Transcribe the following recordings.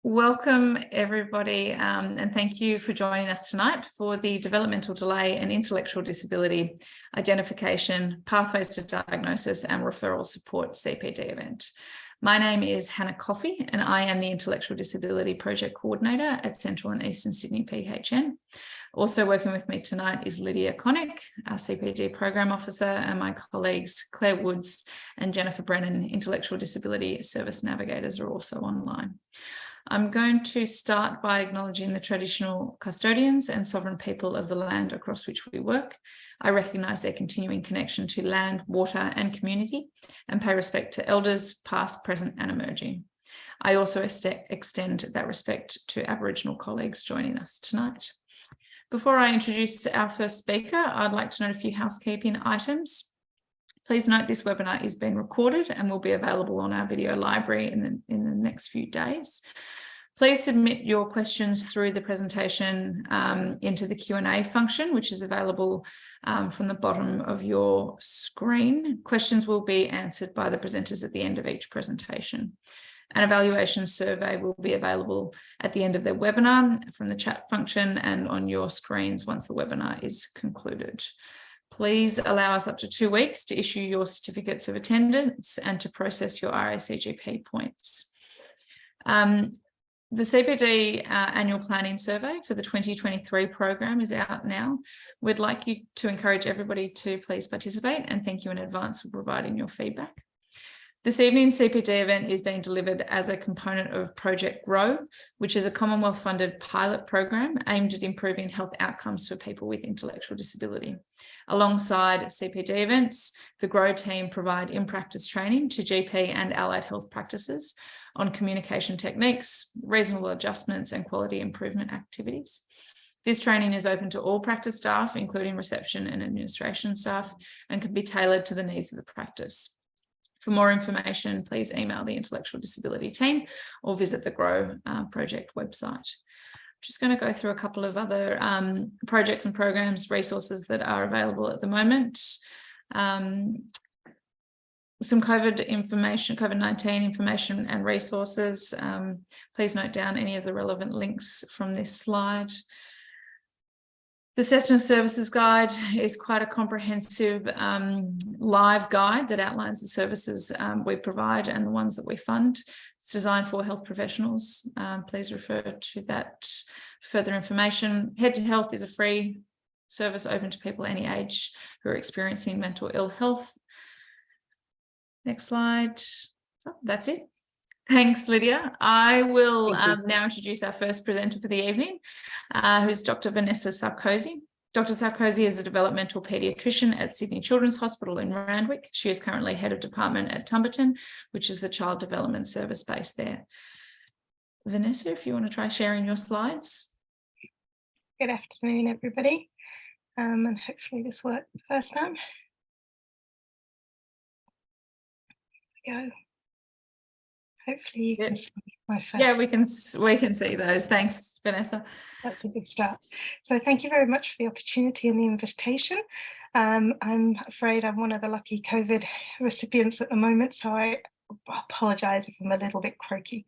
Welcome everybody, and thank you for joining us tonight for the Developmental Delay and Intellectual Disability Identification, Pathways to Diagnosis and Referral Support CPD event. My name is Hannah Coffey and I am the Intellectual Disability Project Coordinator at Central and Eastern Sydney PHN. Also working with me tonight is Lydia Connick, our CPD Program Officer, and my colleagues Claire Woods and Jennifer Brennan, Intellectual Disability Service Navigators, are also online. I'm going to start by acknowledging the traditional custodians and sovereign people of the land across which we work. I recognise their continuing connection to land, water and community, and pay respect to elders, past, present and emerging. I also extend that respect to Aboriginal colleagues joining us tonight. Before I introduce our first speaker, I'd like to note a few housekeeping items. Please note this webinar is being recorded and will be available on our video library in the next few days. Please submit your questions through the presentation into the Q&A function, which is available from the bottom of your screen. Questions will be answered by the presenters at the end of each presentation. An evaluation survey will be available at the end of the webinar from the chat function and on your screens once the webinar is concluded. Please allow us up to 2 weeks to issue your certificates of attendance and to process your RACGP points. The CPD annual planning survey for the 2023 program is out now. We'd like you to encourage everybody to please participate and thank you in advance for providing your feedback. This evening's CPD event is being delivered as a component of Project GROW, which is a Commonwealth funded pilot program aimed at improving health outcomes for people with intellectual disability. Alongside CPD events, the GROW team provide in-practice training to GP and allied health practices on communication techniques, reasonable adjustments and quality improvement activities. This training is open to all practice staff, including reception and administration staff, and can be tailored to the needs of the practice. For more information, please email the Intellectual Disability team or visit the GROW project website. I'm just going to go through a couple of other projects and programs, resources that are available at the moment. Some COVID-19 information and resources. Please note down any of the relevant links from this slide. The Assessment Services Guide is quite a comprehensive live guide that outlines the services we provide and the ones that we fund. It's designed for health professionals. Please refer to that for further information. Head to Health is a free service open to people any age who are experiencing mental ill health. Next slide. Oh, that's it. Thanks, Lydia. I will now introduce our first presenter for the evening, who's Dr. Vanessa Sarkozy. Dr. Sarkozy is a developmental paediatrician at Sydney Children's Hospital in Randwick. She is currently head of department at Tumberton, which is the child development service based there. Vanessa, if you want to try sharing your slides. Good afternoon, everybody. And hopefully this worked the first time. There we go. Hopefully you can see my face. Yeah, we can see those. Thanks, Vanessa. That's a good start. So thank you very much for the opportunity and the invitation. I'm afraid I'm one of the lucky COVID recipients at the moment, so I apologise if I'm a little bit croaky.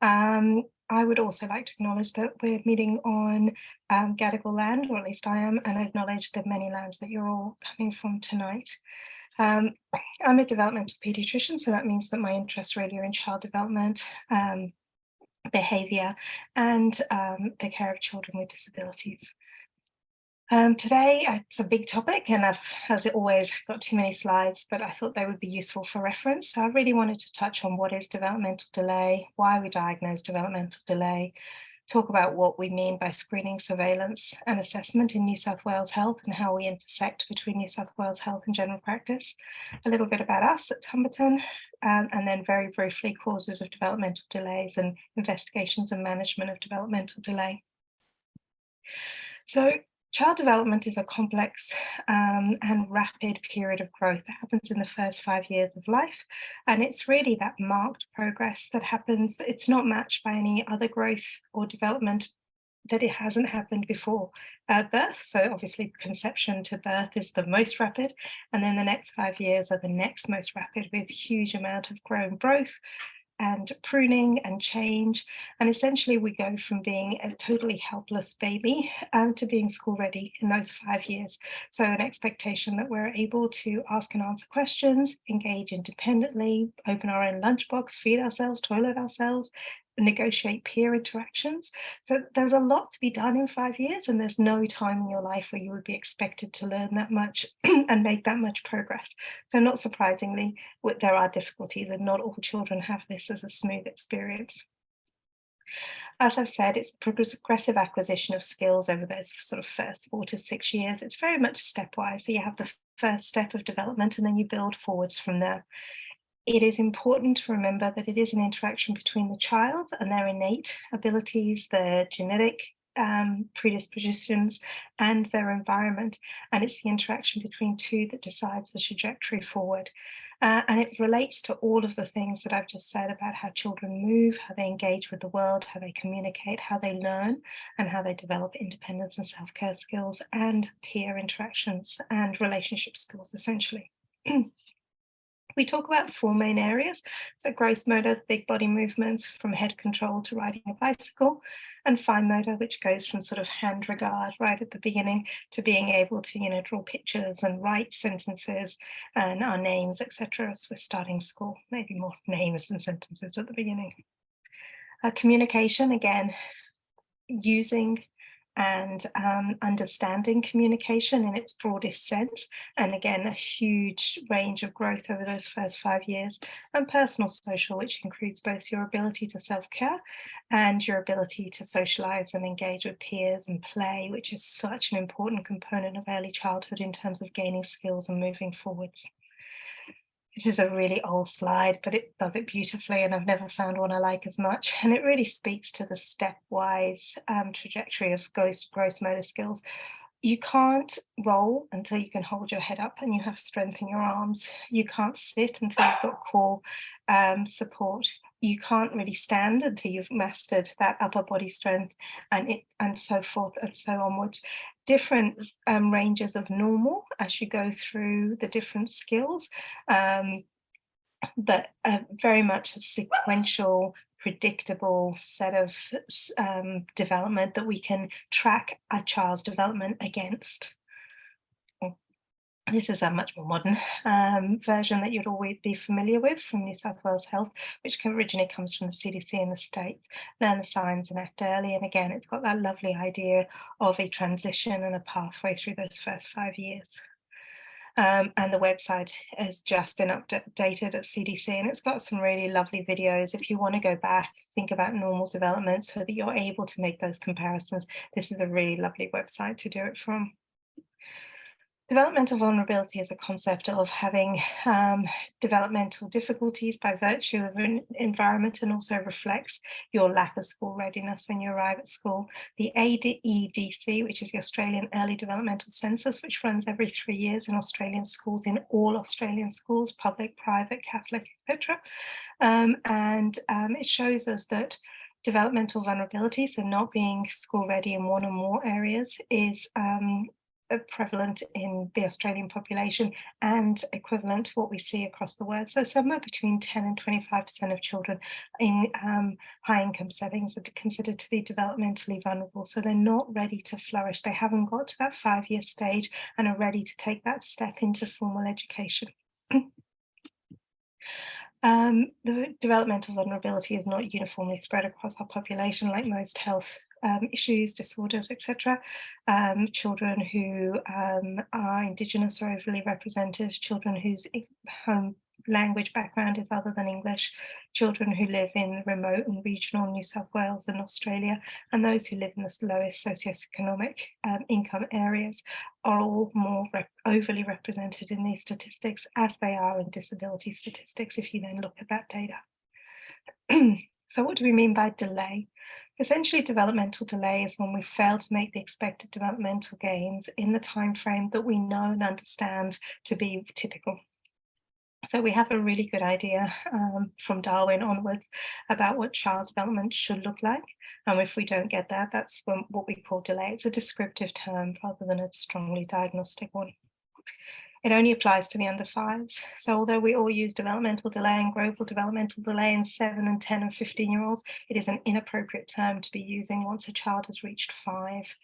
I would also like to acknowledge that we're meeting on Gadigal land, or at least I am, and acknowledge the many lands that you're all coming from tonight. I'm a developmental paediatrician, so that means that my interests really are in child development, behaviour and the care of children with disabilities. Today it's a big topic and I've, as it always, got too many slides, but I thought they would be useful for reference. So I really wanted to touch on what is developmental delay, why we diagnose developmental delay, talk about what we mean by screening, surveillance and assessment in New South Wales Health and how we intersect between New South Wales Health and general practice, a little bit about us at Tumberton, and then very briefly causes of developmental delays and investigations and management of developmental delay. So child development is a complex and rapid period of growth that happens in the first 5 years of life. And it's really that marked progress that happens. It's not matched by any other growth or development that it hasn't happened before birth. So obviously conception to birth is the most rapid. And then the next 5 years are the next most rapid with huge amount of growth and pruning and change. And essentially we go from being a totally helpless baby to being school ready in those 5 years. So an expectation that we're able to ask and answer questions, engage independently, open our own lunchbox, feed ourselves, toilet ourselves, negotiate peer interactions. So there's a lot to be done in 5 years, and there's no time in your life where you would be expected to learn that much and make that much progress. So not surprisingly, there are difficulties, and not all children have this as a smooth experience. As I've said, it's progressive acquisition of skills over those sort of first 4 to 6 years. It's very much stepwise. So you have the first step of development, and then you build forwards from there. It is important to remember that it is an interaction between the child and their innate abilities, their genetic predispositions, and their environment. And it's the interaction between two that decides the trajectory forward. And it relates to all of the things that I've just said about how children move, how they engage with the world, how they communicate, how they learn, and how they develop independence and self-care skills and peer interactions and relationship skills, essentially. We talk about 4 main areas. So gross motor, the big body movements from head control to riding a bicycle, and fine motor, which goes from sort of hand regard right at the beginning to being able to, draw pictures and write sentences and our names, etc. as we're starting school, maybe more names than sentences at the beginning. Communication, again, using and understanding communication in its broadest sense. And again, a huge range of growth over those first 5 years. And personal social, which includes both your ability to self-care and your ability to socialize and engage with peers and play, which is such an important component of early childhood in terms of gaining skills and moving forwards. This is a really old slide, but it does it beautifully, and I've never found one I like as much. And it really speaks to the stepwise trajectory of gross motor skills. You can't roll until you can hold your head up and you have strength in your arms. You can't sit until you've got core support. You can't really stand until you've mastered that upper body strength, and so forth and so onwards. Different ranges of normal as you go through the different skills, but very much a sequential, predictable set of development that we can track a child's development against. This is a much more modern version that you'd always be familiar with from New South Wales Health, which originally comes from the CDC in the States. Learn the signs and act early. And again, it's got that lovely idea of a transition and a pathway through those first 5 years. And the website has just been updated at CDC, and it's got some really lovely videos. If you want to go back, think about normal development so that you're able to make those comparisons, this is a really lovely website to do it from. Developmental vulnerability is a concept of having developmental difficulties by virtue of an environment, and also reflects your lack of school readiness when you arrive at school. The AEDC, which is the Australian Early Developmental Census, which runs every 3 years in Australian schools, in all Australian schools, public, private, Catholic, etc. It shows us that developmental vulnerability, so not being school ready in one or more areas, is prevalent in the Australian population and equivalent to what we see across the world. So somewhere between 10 and 25% of children in high income settings are considered to be developmentally vulnerable. So they're not ready to flourish. They haven't got to that 5-year stage and are ready to take that step into formal education. The developmental vulnerability is not uniformly spread across our population like most health issues, disorders, etc. Children who are Indigenous are overly represented, children whose home language background is other than English, children who live in remote and regional New South Wales and Australia, and those who live in the lowest socioeconomic income areas are all more overly represented in these statistics, as they are in disability statistics if you then look at that data. So what do we mean by delay? Essentially, developmental delay is when we fail to make the expected developmental gains in the time frame that we know and understand to be typical. So we have a really good idea from Darwin onwards about what child development should look like. And if we don't get that, that's what we call delay. It's a descriptive term rather than a strongly diagnostic one. It only applies to the under 5s. So although we all use developmental delay and global developmental delay in 7 and 10 and 15-year-olds, it is an inappropriate term to be using once a child has reached 5.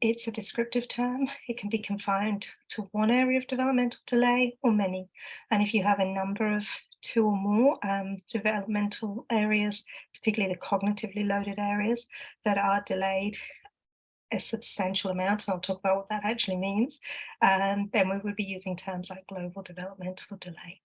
It's a descriptive term. It can be confined to one area of developmental delay or many. And if you have a number of 2 or more developmental areas, particularly the cognitively loaded areas that are delayed a substantial amount, and I'll talk about what that actually means, then we would be using terms like global developmental delay.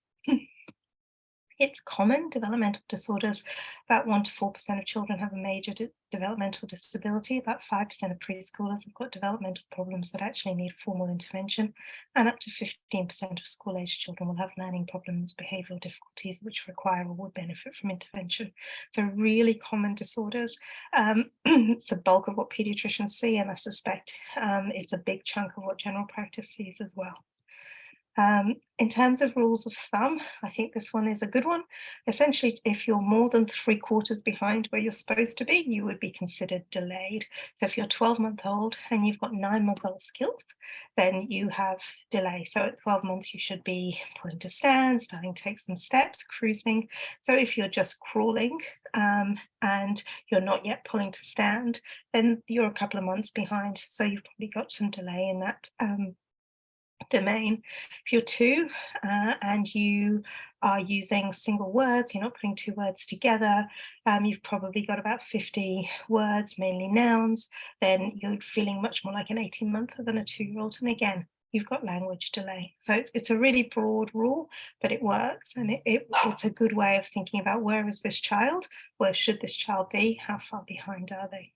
It's common, developmental disorders, about 1 to 4% of children have a major developmental disability, about 5% of preschoolers have got developmental problems that actually need formal intervention, and up to 15% of school-aged children will have learning problems, behavioural difficulties, which require or would benefit from intervention. So really common disorders. It's the bulk of what paediatricians see, and I suspect it's a big chunk of what general practice sees as well. In terms of rules of thumb, I think this one is a good one. Essentially, if you're more than 3/4 behind where you're supposed to be, you would be considered delayed. So if you're 12-month-old and you've got 9-month-old skills, then you have delay. So at 12 months, you should be pulling to stand, starting to take some steps, cruising. So if you're just crawling and you're not yet pulling to stand, then you're a couple of months behind. So you've probably got some delay in that domain. If you're 2 and you are using single words, you're not putting 2 words together, you've probably got about 50 words, mainly nouns, then you're feeling much more like an 18-monther than a 2-year-old. And again, you've got language delay. So it's a really broad rule, but it works, and it's a good way of thinking about where is this child, where should this child be, how far behind are they?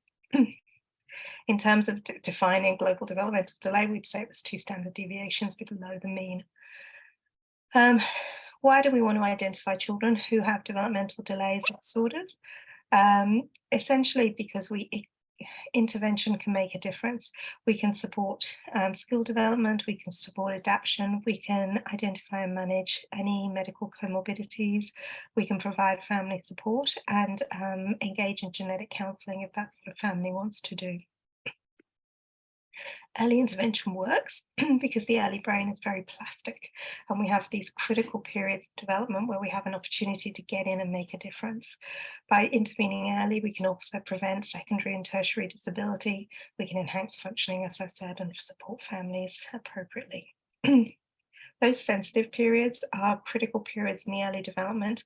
In terms of defining global developmental delay, we'd say it was 2 standard deviations below the mean. Why do we want to identify children who have developmental delays or disorders? Essentially because intervention can make a difference. We can support skill development, we can support adaptation, we can identify and manage any medical comorbidities, we can provide family support and engage in genetic counselling if that's what a family wants to do. Early intervention works because the early brain is very plastic, and we have these critical periods of development where we have an opportunity to get in and make a difference. By intervening early, we can also prevent secondary and tertiary disability. We can enhance functioning, as I've said, and support families appropriately. Those sensitive periods are critical periods in the early development,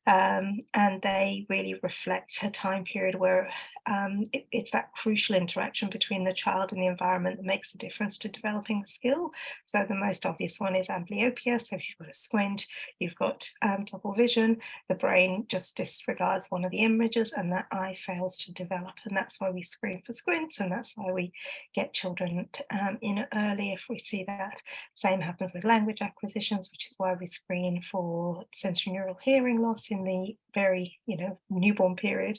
and they really reflect a time period where it's that crucial interaction between the child and the environment that makes the difference to developing the skill. So the most obvious one is amblyopia. So if you've got a squint, you've got double vision, the brain just disregards one of the images and that eye fails to develop. And that's why we screen for squints, and that's why we get children in early if we see that. Same happens with language acquisitions, which is why we screen for sensorineural hearing loss in the very newborn period,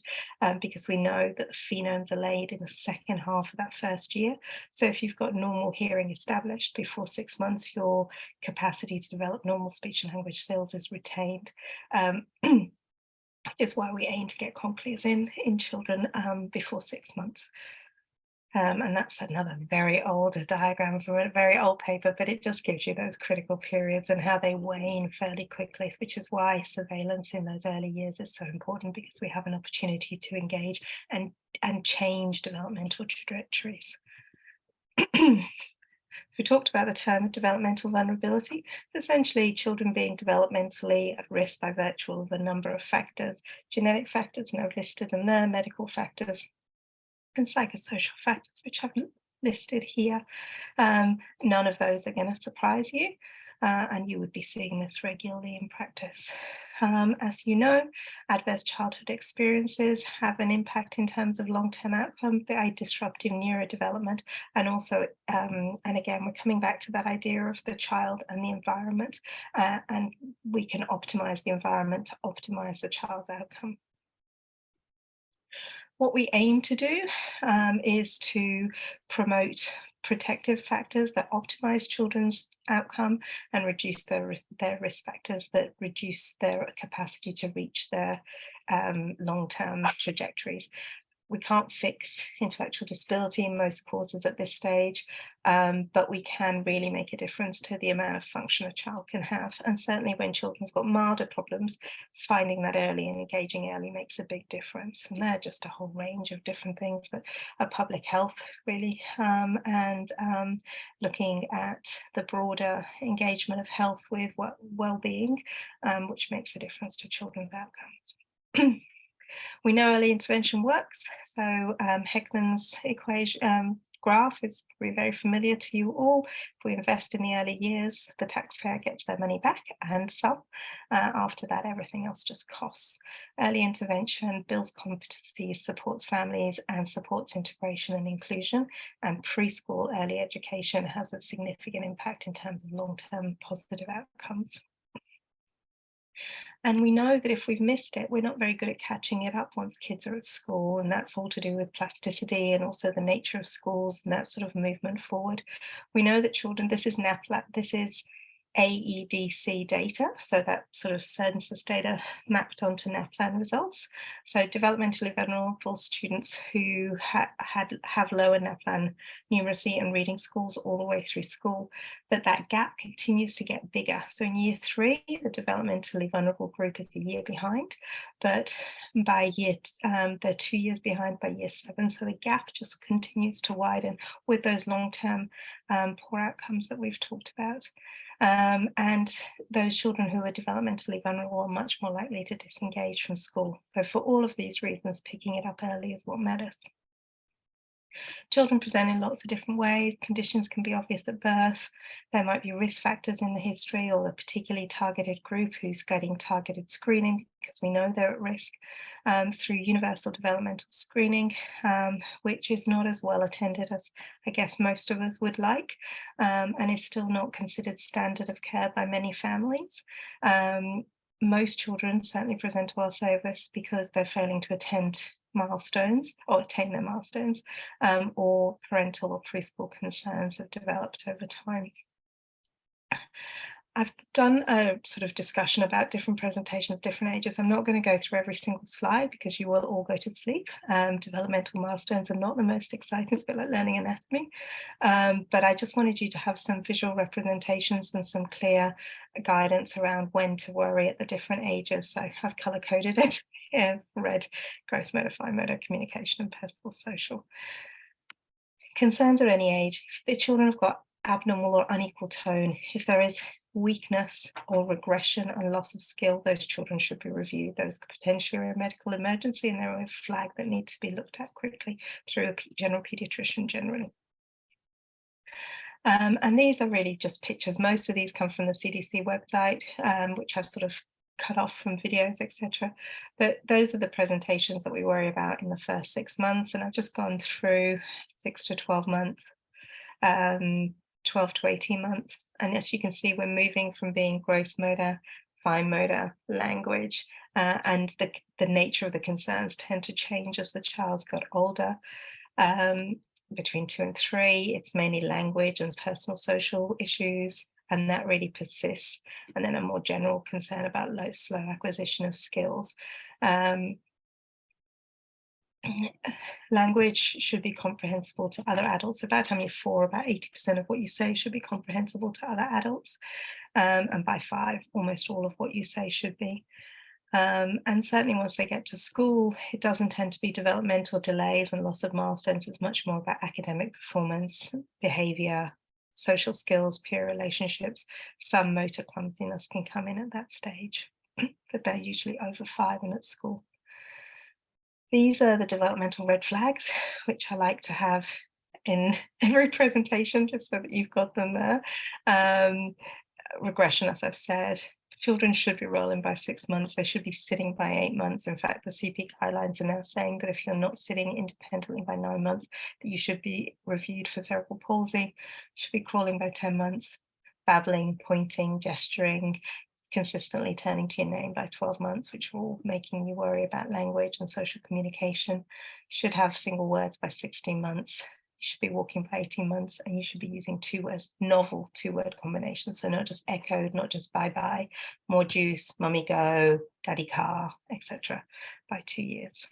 because we know that the phenomes are laid in the second half of that first year. So if you've got normal hearing established before 6 months, your capacity to develop normal speech and language skills is retained. Is why we aim to get cochlears in children before 6 months. And that's another very old diagram from a very old paper, but it just gives you those critical periods and how they wane fairly quickly, which is why surveillance in those early years is so important, because we have an opportunity to engage and change developmental trajectories. We talked about the term developmental vulnerability. Essentially, children being developmentally at risk by virtue of a number of factors, genetic factors, and I've listed them there, medical factors, and psychosocial factors, which I've listed here. None of those are going to surprise you, and you would be seeing this regularly in practice. As you know, adverse childhood experiences have an impact in terms of long-term outcome by disruptive neurodevelopment, and also, and again, we're coming back to that idea of the child and the environment, and we can optimize the environment to optimize the child's outcome. What we aim to do is to promote protective factors that optimize children's outcome and reduce their risk factors that reduce their capacity to reach their long-term trajectories. we can't fix intellectual disability in most causes at this stage, but we can really make a difference to the amount of function a child can have. And certainly when children have got milder problems, finding that early and engaging early makes a big difference. And there are just a whole range of different things that are public health, really, and looking at the broader engagement of health with well-being, which makes a difference to children's outcomes. We know early intervention works, so Heckman's equation graph is probably very familiar to you all. If we invest in the early years, the taxpayer gets their money back and some. After that, everything else just costs. Early intervention builds competencies, supports families, and supports integration and inclusion. And preschool early education has a significant impact in terms of long-term positive outcomes. And we know that if we've missed it, we're not very good at catching it up once kids are at school. And that's all to do with plasticity and also the nature of schools and that sort of movement forward. We know that children, this is NAPLAN, this is AEDC data, so that sort of census data mapped onto NAPLAN results. So developmentally vulnerable students who have lower NAPLAN numeracy and reading scores all the way through school, but that gap continues to get bigger. So in year 3, the developmentally vulnerable group is a year behind, but by they're 2 years behind by year 7. So the gap just continues to widen with those long-term poor outcomes that we've talked about. And those children who are developmentally vulnerable are much more likely to disengage from school. So for all of these reasons, picking it up early is what matters. Children present in lots of different ways. Conditions can be obvious at birth. There might be risk factors in the history or a particularly targeted group who's getting targeted screening because we know they're at risk through universal developmental screening, which is not as well attended as I guess most of us would like, and is still not considered standard of care by many families. Most children certainly present to our service because they're failing to attend milestones or attain their milestones, or parental or preschool concerns have developed over time. I've done a sort of discussion about different presentations, different ages. I'm not going to go through every single slide because you will all go to sleep. Developmental milestones are not the most exciting, it's a bit like learning anatomy. But I just wanted you to have some visual representations and some clear guidance around when to worry at the different ages. So I've color coded it. Red, gross motor, fine motor, communication, and personal social. Concerns at any age. If the children have got abnormal or unequal tone, if there is weakness or regression and loss of skill, those children should be reviewed. Those could potentially are a medical emergency and they're a flag that need to be looked at quickly through a general paediatrician generally. And these are really just pictures. Most of these come from the CDC website, which I've sort of cut off from videos, etc. But those are the presentations that we worry about in the first 6 months. And I've just gone through 6 to 12 months, 12 to 18 months. And as you can see, we're moving from being gross motor, fine motor, language, and the nature of the concerns tend to change as the child's got older. Between 2 and 3, it's mainly language and personal social issues, and that really persists. And then a more general concern about slow acquisition of skills. Language should be comprehensible to other adults. So by the time you're 4, about 80% of what you say should be comprehensible to other adults. And by 5, almost all of what you say should be. And certainly once they get to school, it doesn't tend to be developmental delays and loss of milestones. It's much more about academic performance, behavior, social skills, peer relationships. Some motor clumsiness can come in at that stage, but they're usually over 5 and at school. These are the developmental red flags, which I like to have in every presentation, just so that you've got them there. Regression, as I've said. Children should be rolling by 6 months. They should be sitting by 8 months. In fact, the CP guidelines are now saying that if you're not sitting independently by 9 months, that you should be reviewed for cerebral palsy, should be crawling by 10 months, babbling, pointing, gesturing, consistently turning to your name by 12 months, which are all making you worry about language and social communication, should have single words by 16 months. You should be walking by 18 months, and you should be using novel two-word combinations. So not just echoed, not just bye-bye, more juice, mummy go, daddy car, etc. by 2 years.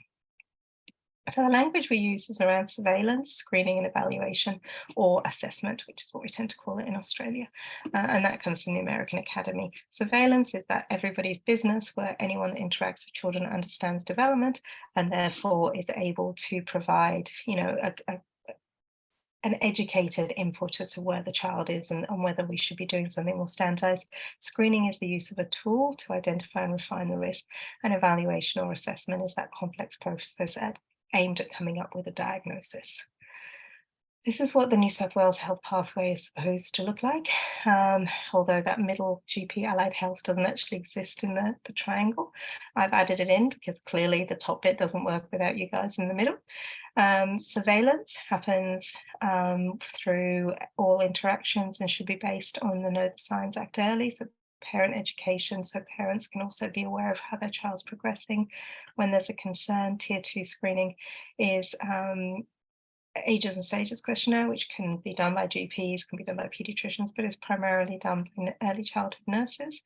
So the language we use is around surveillance, screening and evaluation, or assessment, which is what we tend to call it in Australia. And that comes from the American Academy. Surveillance is that everybody's business, where anyone that interacts with children understands development and therefore is able to provide, an educated input to where the child is and whether we should be doing something more standardized. Screening is the use of a tool to identify and refine the risk, and evaluation or assessment is that complex process aimed at coming up with a diagnosis. This is what the New South Wales Health Pathway is supposed to look like, although that middle GP allied health doesn't actually exist in the triangle. I've added it in because clearly the top bit doesn't work without you guys in the middle. Surveillance happens through all interactions and should be based on the Know the Signs Act early, so parent education, so parents can also be aware of how their child's progressing. When there's a concern, Tier 2 screening is ages and stages questionnaire, which can be done by GPs, can be done by pediatricians, but is primarily done by early childhood nurses.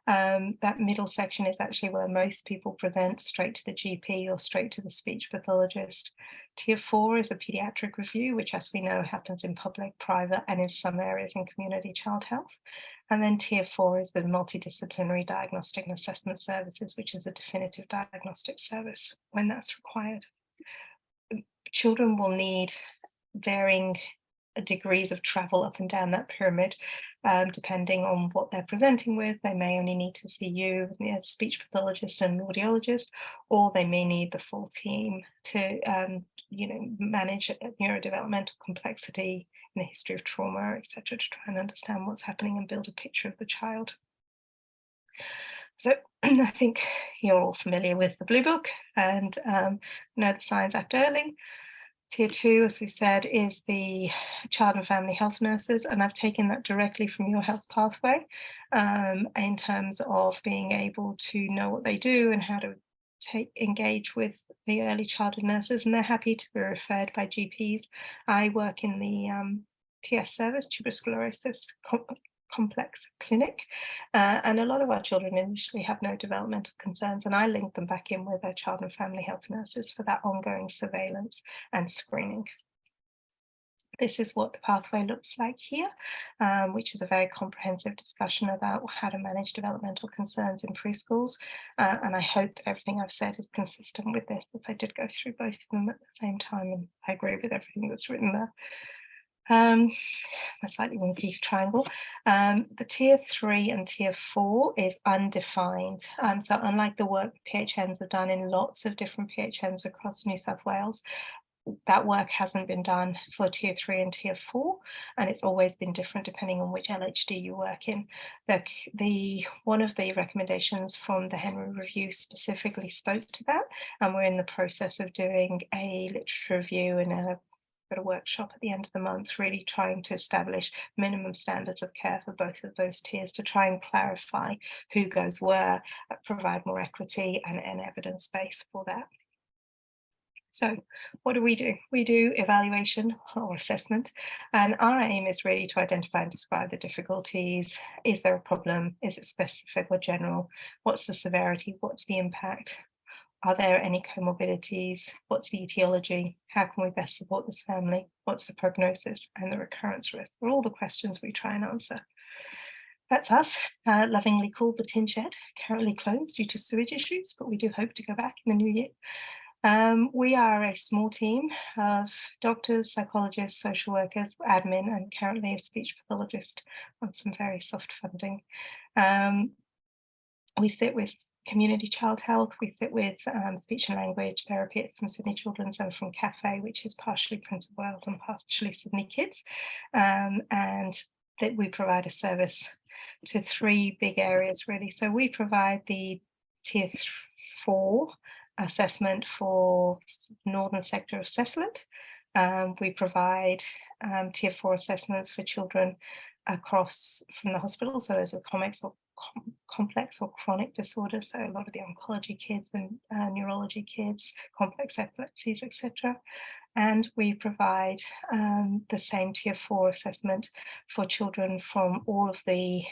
That middle section is actually where most people present straight to the GP or straight to the speech pathologist. Tier 4 is a pediatric review, which, as we know, happens in public, private, and in some areas in community child health. And then Tier 4 is the multidisciplinary diagnostic and assessment services, which is a definitive diagnostic service when that's required. Children will need varying degrees of travel up and down that pyramid, depending on what they're presenting with. They may only need to see you, a speech pathologist and an audiologist, or they may need the full team to, manage neurodevelopmental complexity and the history of trauma, etc., to try and understand what's happening and build a picture of the child. So I think you're all familiar with the Blue Book and Know the Signs Act early. Tier 2, as we've said, is the child and family health nurses, and I've taken that directly from your health pathway in terms of being able to know what they do and how to engage with the early childhood nurses, and they're happy to be referred by GPs. I work in the TS service, tuberous sclerosis complex clinic, and a lot of our children initially have no developmental concerns, and I link them back in with our child and family health nurses for that ongoing surveillance and screening. This is what the pathway looks like here, which is a very comprehensive discussion about how to manage developmental concerns in preschools. And I hope that everything I've said is consistent with this, as I did go through both of them at the same time, and I agree with everything that's written there. A slightly wonky triangle. The Tier 3 and Tier 4 is undefined. So unlike the work PHNs have done in lots of different PHNs across New South Wales, that work hasn't been done for Tier 3 and Tier 4, and it's always been different depending on which LHD you work in. One of the recommendations from the Henry Review specifically spoke to that, and we're in the process of doing a literature review and a workshop at the end of the month, really trying to establish minimum standards of care for both of those tiers to try and clarify who goes where, provide more equity and an evidence base for that. So what do? We do evaluation or assessment, and our aim is really to identify and describe the difficulties. Is there a problem? Is it specific or general? What's the severity? What's the impact? Are there any comorbidities? What's the etiology? How can we best support this family? What's the prognosis and the recurrence risk? They're all the questions we try and answer. That's us, lovingly called the Tin Shed, currently closed due to sewage issues, but we do hope to go back in the new year. We are a small team of doctors, psychologists, social workers, admin, and currently a speech pathologist on some very soft funding. We sit with community child health, we sit with speech and language therapy from Sydney Children's and from CAFE, which is partially Prince of Wales and partially Sydney Kids, and that we provide a service to 3 big areas really. So we provide the Tier 4 assessment for Northern Sector of Cessland. We provide Tier 4 assessments for children across from the hospital, so those are complex or chronic disorders, so a lot of the oncology kids and neurology kids, complex epilepsies, etc. And we provide the same Tier 4 assessment for children from all of the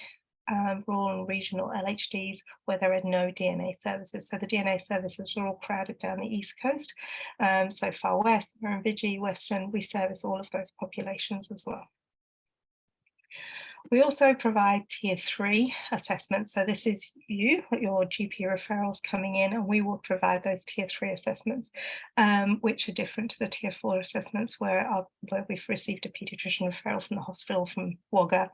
rural and regional LHDs where there are no DNA services. So the DNA services are all crowded down the East Coast. So Far West, Murrumbidgee, Western, we service all of those populations as well. We also provide tier 3 assessments. So this is your GP referrals coming in, and we will provide those tier 3 assessments, which are different to the tier 4 assessments where we've received a paediatrician referral from the hospital from Wagga,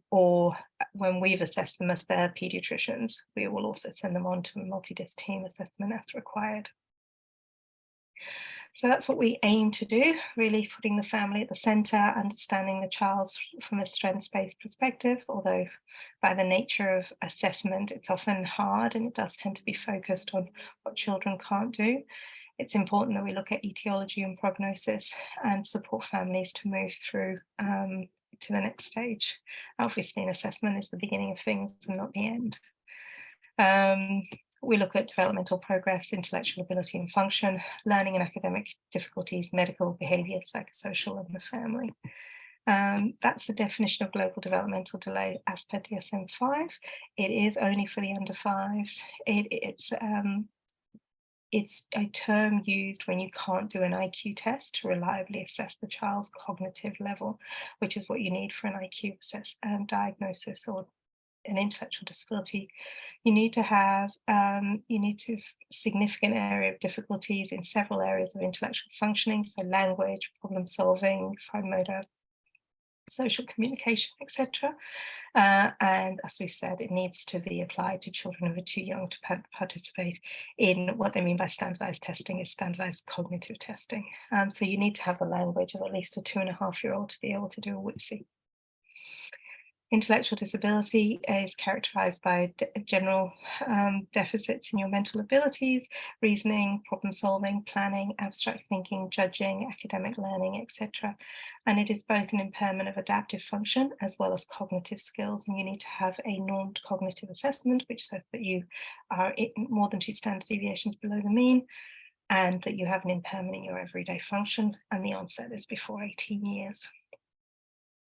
or when we've assessed them as their paediatricians, we will also send them on to a multidisc team assessment as required. So that's what we aim to do, really putting the family at the centre, understanding the child from a strengths-based perspective, although by the nature of assessment, it's often hard and it does tend to be focused on what children can't do. It's important that we look at etiology and prognosis and support families to move through to the next stage. Obviously, an assessment is the beginning of things and not the end. We look at developmental progress, intellectual ability and function, learning and academic difficulties, medical behaviour, psychosocial and the family. That's the definition of global developmental delay as per DSM-5. It is only for the under 5s. It's a term used when you can't do an IQ test to reliably assess the child's cognitive level, which is what you need for an IQ diagnosis or an intellectual disability. You need to have significant area of difficulties in several areas of intellectual functioning, so language, problem solving, fine motor, social communication, etc. And as we've said, it needs to be applied to children who are too young to participate in what they mean by standardized testing is standardized cognitive testing. So you need to have the language of at least a 2.5-year-old to be able to do a WIPSI. Intellectual disability is characterized by general deficits in your mental abilities, reasoning, problem solving, planning, abstract thinking, judging, academic learning, etc. And it is both an impairment of adaptive function as well as cognitive skills. And you need to have a normed cognitive assessment, which says that you are more than 2 standard deviations below the mean, and that you have an impairment in your everyday function, and the onset is before 18 years.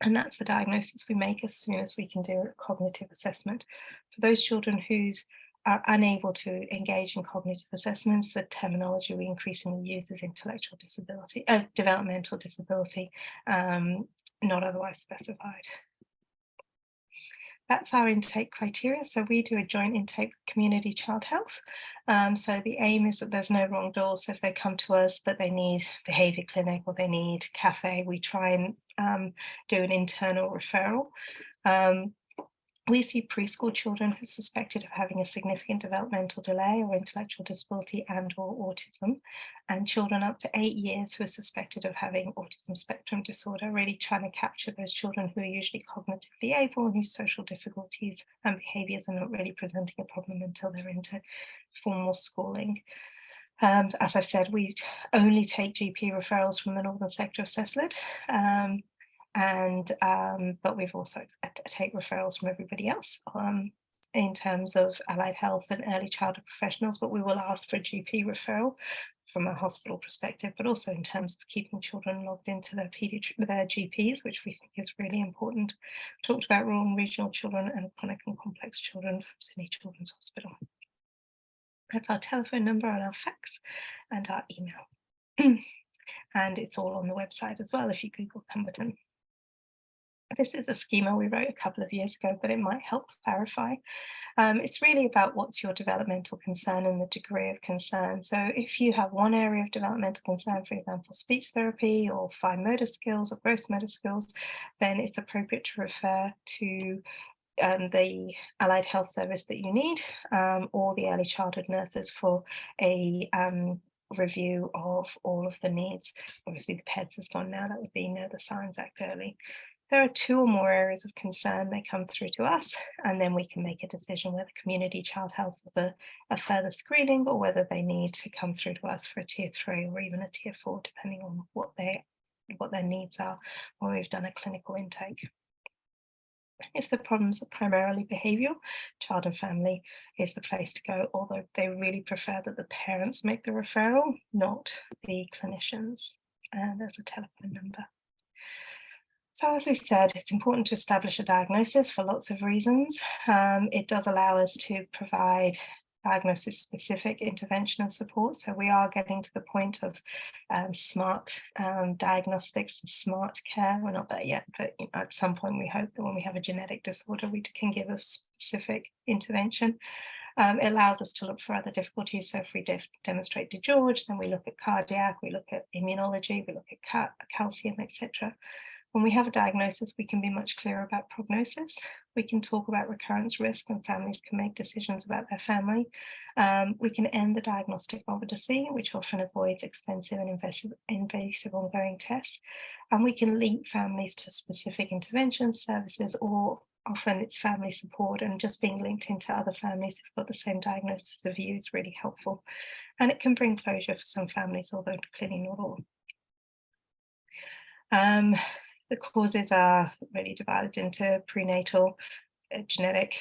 And that's the diagnosis we make as soon as we can do a cognitive assessment. For those children who are unable to engage in cognitive assessments, the terminology we increasingly use is intellectual disability, developmental disability, not otherwise specified. That's our intake criteria. So we do a joint intake with Community Child Health. So the aim is that there's no wrong doors. So if they come to us, but they need behaviour clinic or they need cafe, we try and do an internal referral. We see preschool children who are suspected of having a significant developmental delay or intellectual disability and or autism, and children up to 8 years who are suspected of having autism spectrum disorder, really trying to capture those children who are usually cognitively able and whose social difficulties and behaviours are not really presenting a problem until they're into formal schooling. As I've said, we only take GP referrals from the northern sector of CESLID. But we've also take referrals from everybody else in terms of allied health and early childhood professionals, but we will ask for a GP referral from a hospital perspective, but also in terms of keeping children logged into their GPs, which we think is really important. We talked about rural and regional children and chronic and complex children from Sydney Children's Hospital. That's our telephone number and our fax and our email. And it's all on the website as well if you Google Cumberton. This is a schema we wrote a couple of years ago, but it might help clarify. It's really about what's your developmental concern and the degree of concern. So if you have one area of developmental concern, for example, speech therapy or fine motor skills or gross motor skills, then it's appropriate to refer to the allied health service that you need, or the early childhood nurses for a review of all of the needs. Obviously the PEDS has gone now, that would be Know the Signs Act early. There are 2 or more areas of concern, they come through to us, and then we can make a decision whether Community Child Health is a further screening or whether they need to come through to us for a tier 3 or even a tier 4, depending on what their needs are when we've done a clinical intake. If the problems are primarily behavioural, child and family is the place to go, although they really prefer that the parents make the referral, not the clinicians. And there's a telephone number. So as we've said, it's important to establish a diagnosis for lots of reasons. It does allow us to provide diagnosis-specific intervention and support. So we are getting to the point of smart diagnostics, smart care. We're not there yet, but at some point we hope that when we have a genetic disorder, we can give a specific intervention. It allows us to look for other difficulties. So if we demonstrate DiGeorge, then we look at cardiac, we look at immunology, we look at calcium, etc. When we have a diagnosis, we can be much clearer about prognosis. We can talk about recurrence risk, and families can make decisions about their family. We can end the diagnostic obligacy, which often avoids expensive and invasive ongoing tests. And we can link families to specific intervention services, or often it's family support, and just being linked into other families who've got the same diagnosis of you is really helpful. And it can bring closure for some families, although clearly not all. The causes are really divided into prenatal, genetic,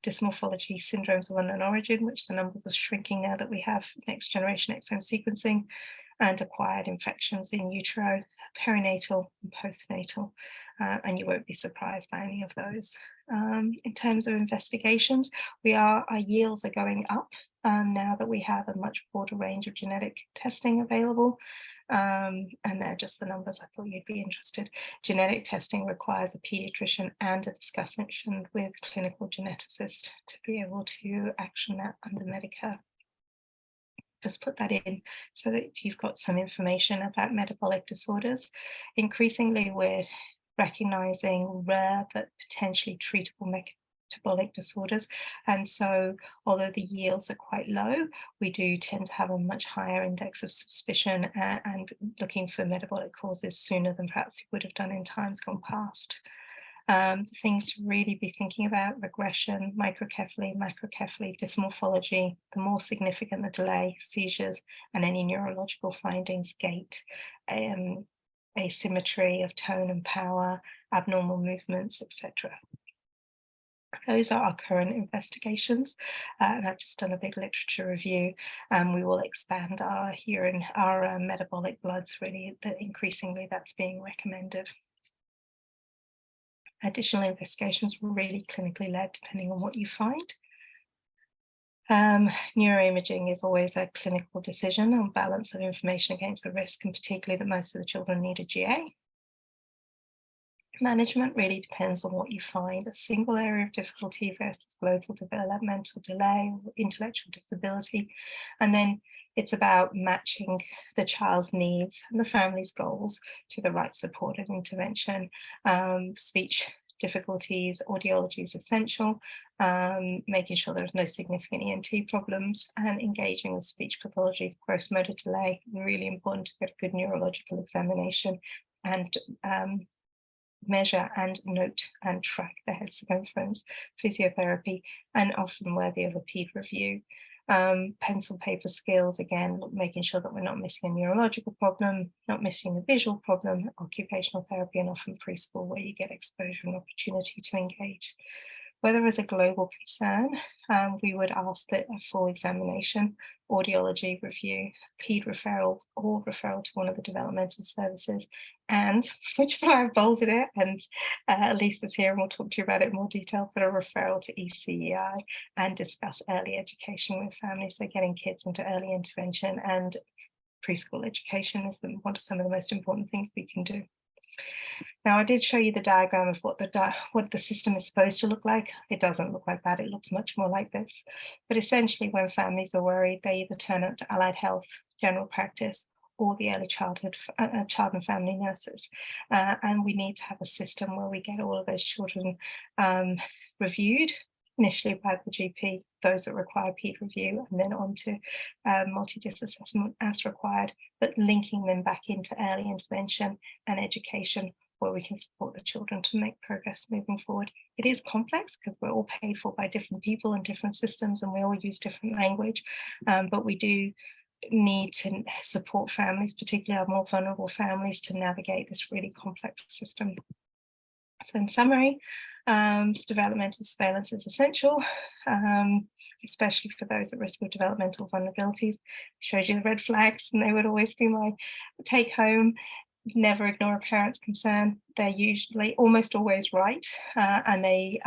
dysmorphology, syndromes of unknown origin, which the numbers are shrinking now that we have next generation exome sequencing, and acquired infections in utero, perinatal and postnatal, and you won't be surprised by any of those. In terms of investigations, our yields are going up now that we have a much broader range of genetic testing available. And they're just the numbers. I thought you'd be interested. Genetic testing requires a pediatrician and a discussion with clinical geneticist to be able to action that under Medicare. Just put that in so that you've got some information about metabolic disorders. Increasingly, we're recognizing rare but potentially treatable metabolic disorders. And so although the yields are quite low, we do tend to have a much higher index of suspicion and looking for metabolic causes sooner than perhaps we would have done in times gone past. The things to really be thinking about: regression, microcephaly, macrocephaly, dysmorphology. The more significant the delay, seizures, and any neurological findings, gait, asymmetry of tone and power, abnormal movements, etc. Those are our current investigations, and I've just done a big literature review. We will expand our urine, our metabolic bloods, really, that increasingly that's being recommended. Additional investigations were really clinically led, depending on what you find. Neuroimaging is always a clinical decision on balance of information against the risk, and particularly that most of the children need a GA. Management really depends on what you find: a single area of difficulty versus global developmental delay or intellectual disability. And then it's about matching the child's needs and the family's goals to the right support and intervention. Speech difficulties, audiology is essential, making sure there's no significant ENT problems, and engaging with speech pathology, gross motor delay. Really important to get a good neurological examination and measure and note and track the head circumference, physiotherapy, and often worthy of a PED review. Pencil paper skills, again, making sure that we're not missing a neurological problem, not missing a visual problem, occupational therapy, and often preschool, where you get exposure and opportunity to engage. Where there is a global concern, we would ask that a full examination, audiology review, PED referral, or referral to one of the developmental services, and, which is why I've bolded it, and Lisa's here and we'll talk to you about it in more detail, but a referral to ECEI and discuss early education with families. So getting kids into early intervention and preschool education is one of some of the most important things we can do. Now, I did show you the diagram of what the system is supposed to look like. It doesn't look like that. It looks much more like this. But essentially, when families are worried, they either turn up to allied health, general practice, or the early childhood child and family nurses. And we need to have a system where we get all of those children reviewed, initially by the GP, those that require PED review, and then on to multi-dis assessment as required, but linking them back into early intervention and education, where we can support the children to make progress moving forward. It is complex because we're all paid for by different people and different systems, and we all use different language, but we do need to support families, particularly our more vulnerable families, to navigate this really complex system. So in summary, developmental surveillance is essential, especially for those at risk of developmental vulnerabilities. I showed you the red flags, and they would always be my take home. never ignore a parent's concern. They're usually almost always right, and they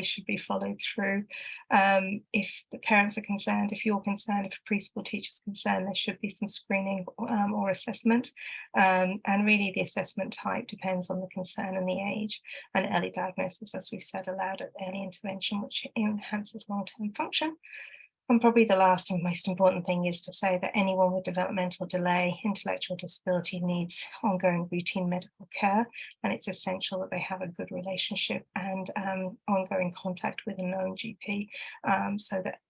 should be followed through. If the parents are concerned, if you're concerned, if a preschool teacher's concerned, there should be some screening or assessment. And really the assessment type depends on the concern and the age. And early diagnosis, as we've said, allowed at early intervention, which enhances long-term function. And probably the last and most important thing is to say that anyone with developmental delay, intellectual disability needs ongoing routine medical care, and it's essential that they have a good relationship and ongoing contact with a known GP, so that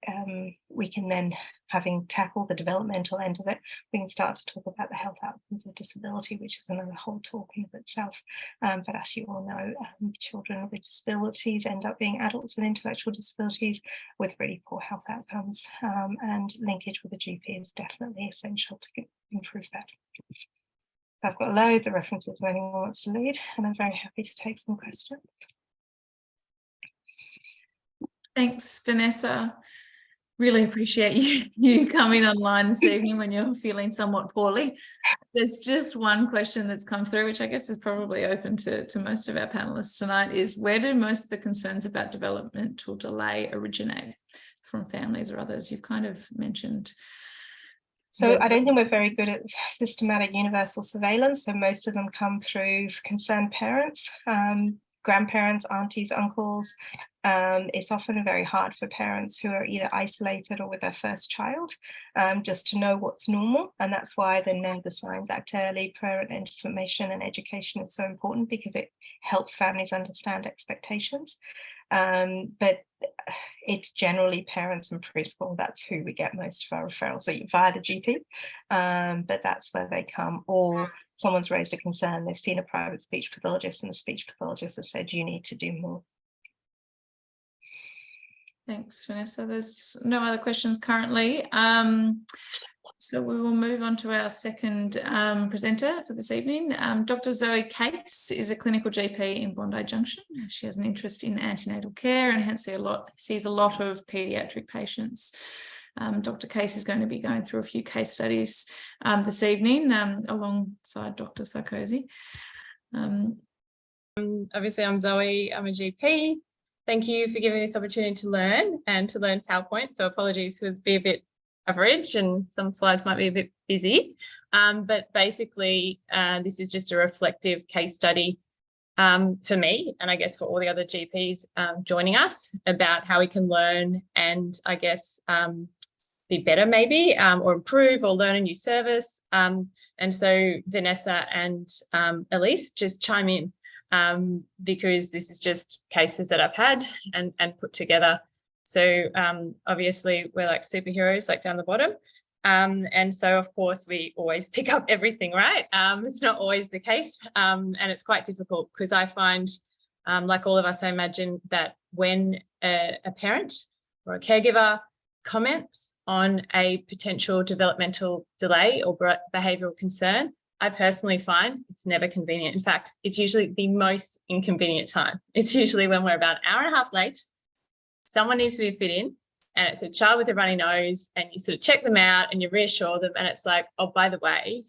we can then, having tackled the developmental end of it, we can start to talk about the health outcomes of disability, which is another whole talk in of itself. But as you all know, children with disabilities end up being adults with intellectual disabilities with really poor health outcomes, and linkage with the GP is definitely essential to improve that. I've got loads of references if anyone wants to lead, and I'm very happy to take some questions. Thanks, Vanessa. Really appreciate you coming online this evening when you're feeling somewhat poorly. There's just one question that's come through, which I guess is probably open to most of our panelists tonight, is where do most of the concerns about developmental delay originate? From families or others? You've kind of mentioned. So I don't think we're very good at systematic universal surveillance. So most of them come through concerned parents, grandparents, aunties, uncles. It's often very hard for parents who are either isolated or with their first child, just to know what's normal. And that's why the Know the Signs Act early, parent information and education is so important, because it helps families understand expectations. But it's generally parents and preschool. That's who we get most of our referrals, so via the GP, but that's where they come. Or someone's raised a concern, they've seen a private speech pathologist and the speech pathologist has said you need to do more. Thanks, Vanessa. There's no other questions currently. So we will move on to our second presenter for this evening. Dr. Zoe Case is a clinical GP in Bondi Junction. She has an interest in antenatal care and hence sees a lot of paediatric patients. Dr. Case is going to be going through a few case studies this evening alongside Dr. Sarkozy. Obviously, I'm Zoe, I'm a GP. Thank you for giving me this opportunity to learn PowerPoint. So apologies for being a bit average and some slides might be a bit busy. But basically, this is just a reflective case study for me, and I guess for all the other GPs joining us, about how we can learn and I guess be better maybe, or improve or learn a new service. And so Vanessa and Elise, just chime in, because this is just cases that I've had and put together. So obviously we're like superheroes, like down the bottom. And so of course we always pick up everything, right? It's not always the case. And it's quite difficult because I find, like all of us, I imagine that when a parent or a caregiver comments on a potential developmental delay or behavioural concern, I personally find it's never convenient. In fact, it's usually the most inconvenient time. It's usually when we're about an hour and a half late, someone needs to be fit in, and it's a child with a runny nose, and you sort of check them out and you reassure them, and it's like, oh, by the way,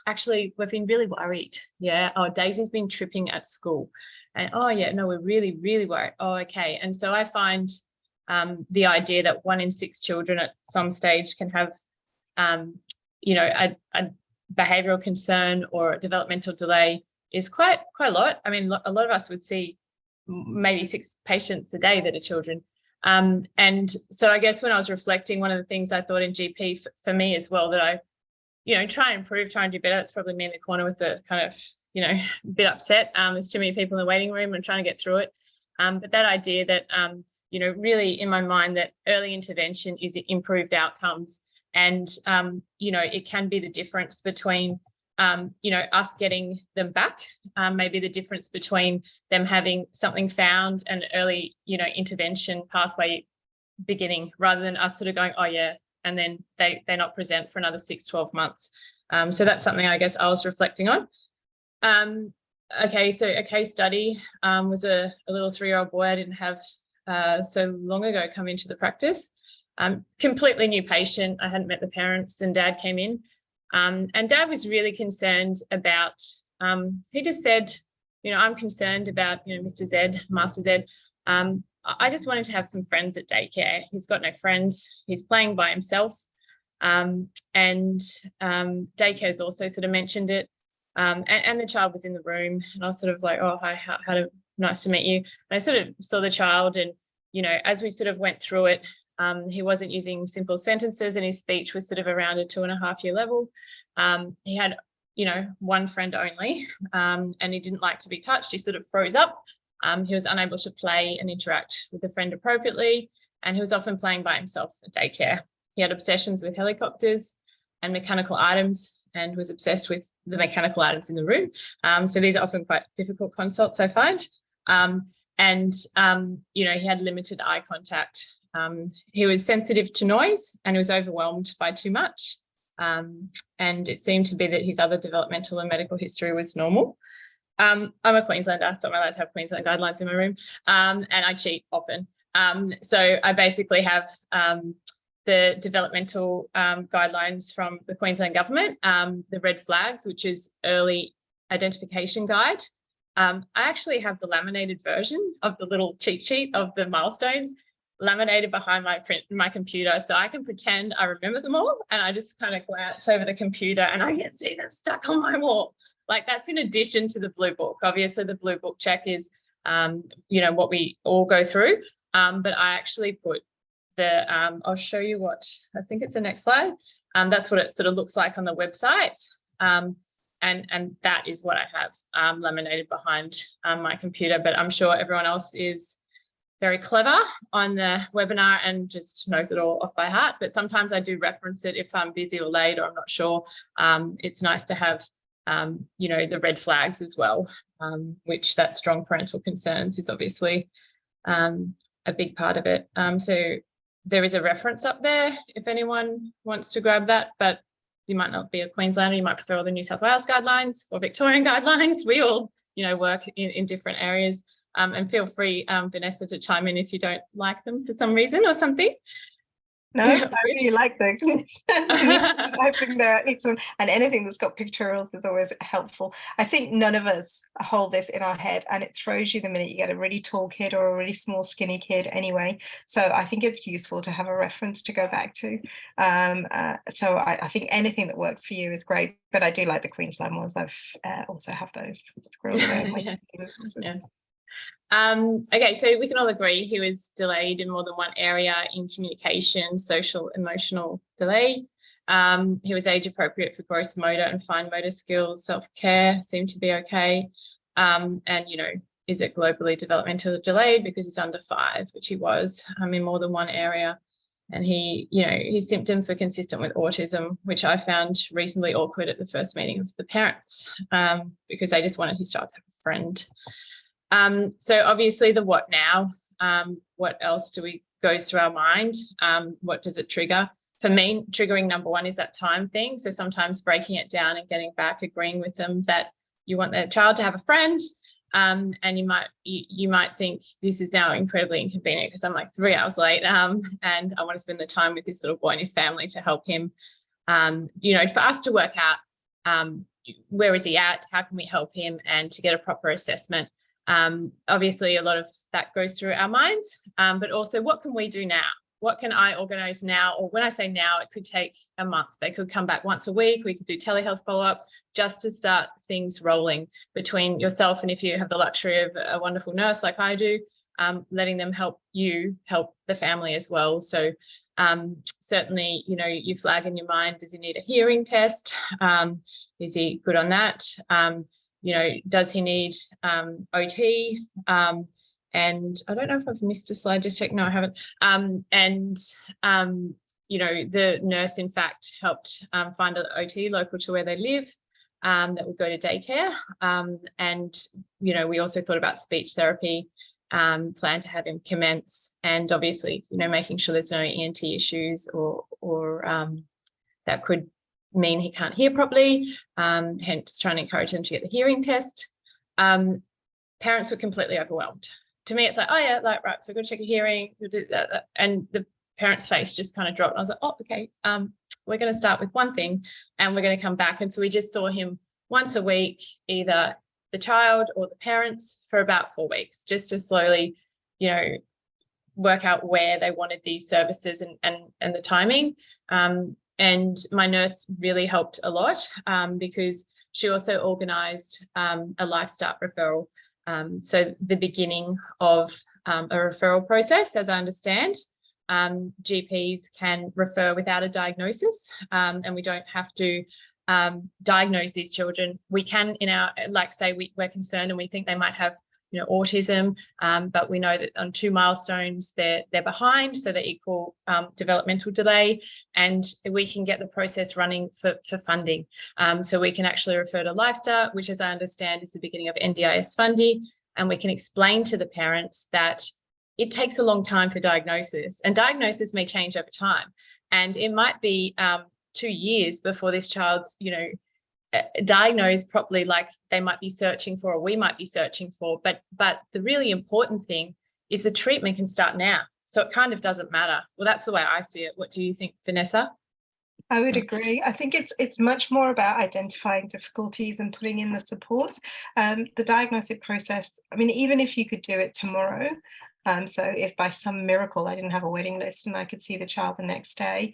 actually, we've been really worried. Yeah, oh, Daisy's been tripping at school. And oh, yeah, no, we're really, really worried. Oh, okay. And so I find the idea that 1 in 6 children at some stage can have, you know, a behavioural concern or a developmental delay is quite a lot. I mean, a lot of us would see maybe 6 patients a day that are children. And so I guess when I was reflecting, one of the things I thought in GP for me as well, that I, you know, try and improve, try and do better. It's probably me in the corner with the kind of, you know, a bit upset. There's too many people in the waiting room and trying to get through it. But that idea that, you know, really in my mind that early intervention is improved outcomes. And, you know, it can be the difference between, you know, us getting them back, maybe the difference between them having something found and early, you know, intervention pathway beginning, rather than us sort of going, oh, yeah, and then they not present for another 6-12 months. So that's something I guess I was reflecting on. Okay, so a case study was a little 3-year-old boy I didn't have so long ago come into the practice. Completely new patient. I hadn't met the parents, and dad came in. And Dad was really concerned about, he just said, you know, I'm concerned about, you know, Mr. Z, Master Z. I just wanted to have some friends at daycare. He's got no friends. He's playing by himself. And daycare's also sort of mentioned it. And the child was in the room, and I was sort of like, oh, hi, nice to meet you. And I sort of saw the child, and, you know, as we sort of went through it, he wasn't using simple sentences, and his speech was sort of around a 2.5-year level. He had, you know, one friend only, and he didn't like to be touched. He sort of froze up. He was unable to play and interact with a friend appropriately, and he was often playing by himself at daycare. He had obsessions with helicopters and mechanical items, and was obsessed with the mechanical items in the room. So these are often quite difficult consults, I find. You know, he had limited eye contact. He was sensitive to noise, and he was overwhelmed by too much. And it seemed to be that his other developmental and medical history was normal. I'm a Queenslander, so I'm allowed to have Queensland guidelines in my room, and I cheat often. So I basically have the developmental guidelines from the Queensland government, the red flags, which is early identification guide. I actually have the laminated version of the little cheat sheet of the milestones laminated behind my computer, so I can pretend I remember them all, and I just kind of glance over the computer and I can see them stuck on my wall. Like, that's in addition to the blue book. Obviously the blue book check is you know, what we all go through, but I actually put the I'll show you what, I think it's the next slide. That's what it sort of looks like on the website, and that is what I have laminated behind my computer. But I'm sure everyone else is very clever on the webinar and just knows it all off by heart. But sometimes I do reference it if I'm busy or late or I'm not sure. It's nice to have you know, the red flags as well, which that strong parental concerns is obviously a big part of it. So there is a reference up there if anyone wants to grab that, but you might not be a Queenslander, you might prefer all the New South Wales guidelines or Victorian guidelines. We all, you know, work in different areas, and feel free, Vanessa, to chime in if you don't like them for some reason or something. No, I really like them. I think they're excellent, and anything that's got pictorials is always helpful. I think none of us hold this in our head, and it throws you the minute you get a really tall kid or a really small skinny kid anyway. So I think it's useful to have a reference to go back to. So I think anything that works for you is great, but I do like the Queensland ones. I've also have those. Yes. Okay, so we can all agree he was delayed in more than one area in communication, social, emotional delay. He was age appropriate for gross motor and fine motor skills, self-care seemed to be okay. And, you know, is it globally developmentally delayed because he's under 5, which he was in more than one area. And he, you know, his symptoms were consistent with autism, which I found reasonably awkward at the first meeting of the parents, because they just wanted his child to have a friend. So obviously the what now, what else goes through our mind? What does it trigger? For me, triggering number one is that time thing. So sometimes breaking it down and getting back, agreeing with them that you want their child to have a friend. And you might think this is now incredibly inconvenient because I'm like 3 hours late, and I want to spend the time with this little boy and his family to help him, you know, for us to work out where is he at, how can we help him, and to get a proper assessment. Obviously a lot of that goes through our minds, but also what can we do now? What can I organise now? Or when I say now, it could take a month. They could come back once a week. We could do telehealth follow-up just to start things rolling between yourself, and if you have the luxury of a wonderful nurse like I do, letting them help you help the family as well. So certainly, you know, you flag in your mind, does he need a hearing test? Is he good on that? You know, does he need OT? And I don't know if I've missed a slide, just check. No, I haven't. You know, the nurse, in fact, helped find an OT local to where they live that would go to daycare. And, you know, we also thought about speech therapy, plan to have him commence, and obviously, you know, making sure there's no ENT issues or that could mean he can't hear properly, hence trying to encourage him to get the hearing test. Parents were completely overwhelmed. To me, it's like, oh yeah, like, right, so go check your hearing, we'll do that. And the parent's face just kind of dropped. I was like, oh, okay, we're going to start with one thing and we're going to come back. And so we just saw him once a week, either the child or the parents, for about 4 weeks, just to slowly, you know, work out where they wanted these services and the timing. And my nurse really helped a lot because she also organised a Life Start referral. So the beginning of a referral process, as I understand, GPs can refer without a diagnosis, and we don't have to diagnose these children. We can, in our, like say, we're concerned and we think they might have, you know, autism, but we know that on 2 milestones they're behind, so they equal developmental delay, and we can get the process running for funding. So we can actually refer to Life Start, which, as I understand, is the beginning of NDIS funding, and we can explain to the parents that it takes a long time for diagnosis, and diagnosis may change over time, and it might be 2 years before this child's, you know, diagnosed properly, like they might be searching for, or we might be searching for. But the really important thing is the treatment can start now, so it kind of doesn't matter. Well, that's the way I see it. What do you think, Vanessa? I would agree. I think it's much more about identifying difficulties and putting in the supports. The diagnostic process, I mean, even if you could do it tomorrow, so if by some miracle I didn't have a waiting list and I could see the child the next day,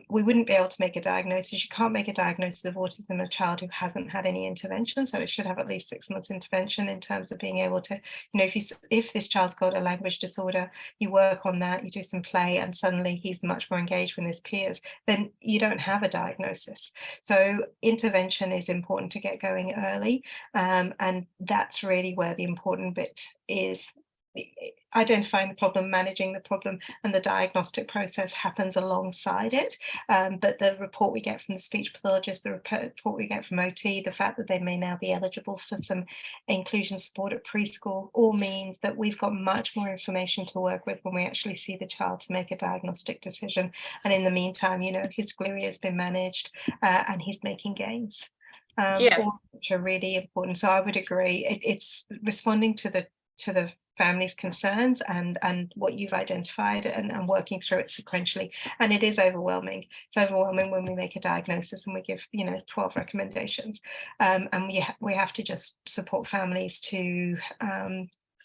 we wouldn't be able to make a diagnosis. You can't make a diagnosis of autism in a child who hasn't had any intervention. So it should have at least 6 months intervention in terms of being able to, you know, if this child's got a language disorder, you work on that, you do some play, and suddenly he's much more engaged with his peers, then you don't have a diagnosis. So intervention is important to get going early. And that's really where the important bit is. Identifying the problem, managing the problem, and the diagnostic process happens alongside it. But the report we get from the speech pathologist, the report we get from OT, the fact that they may now be eligible for some inclusion support at preschool, all means that we've got much more information to work with when we actually see the child to make a diagnostic decision. And in the meantime, you know, his gluria has been managed and he's making gains, all which are really important. So I would agree. It's responding to the family's concerns and what you've identified and working through it sequentially. And it is overwhelming. It's overwhelming when we make a diagnosis and we give, you know, 12 recommendations. And we have to just support families to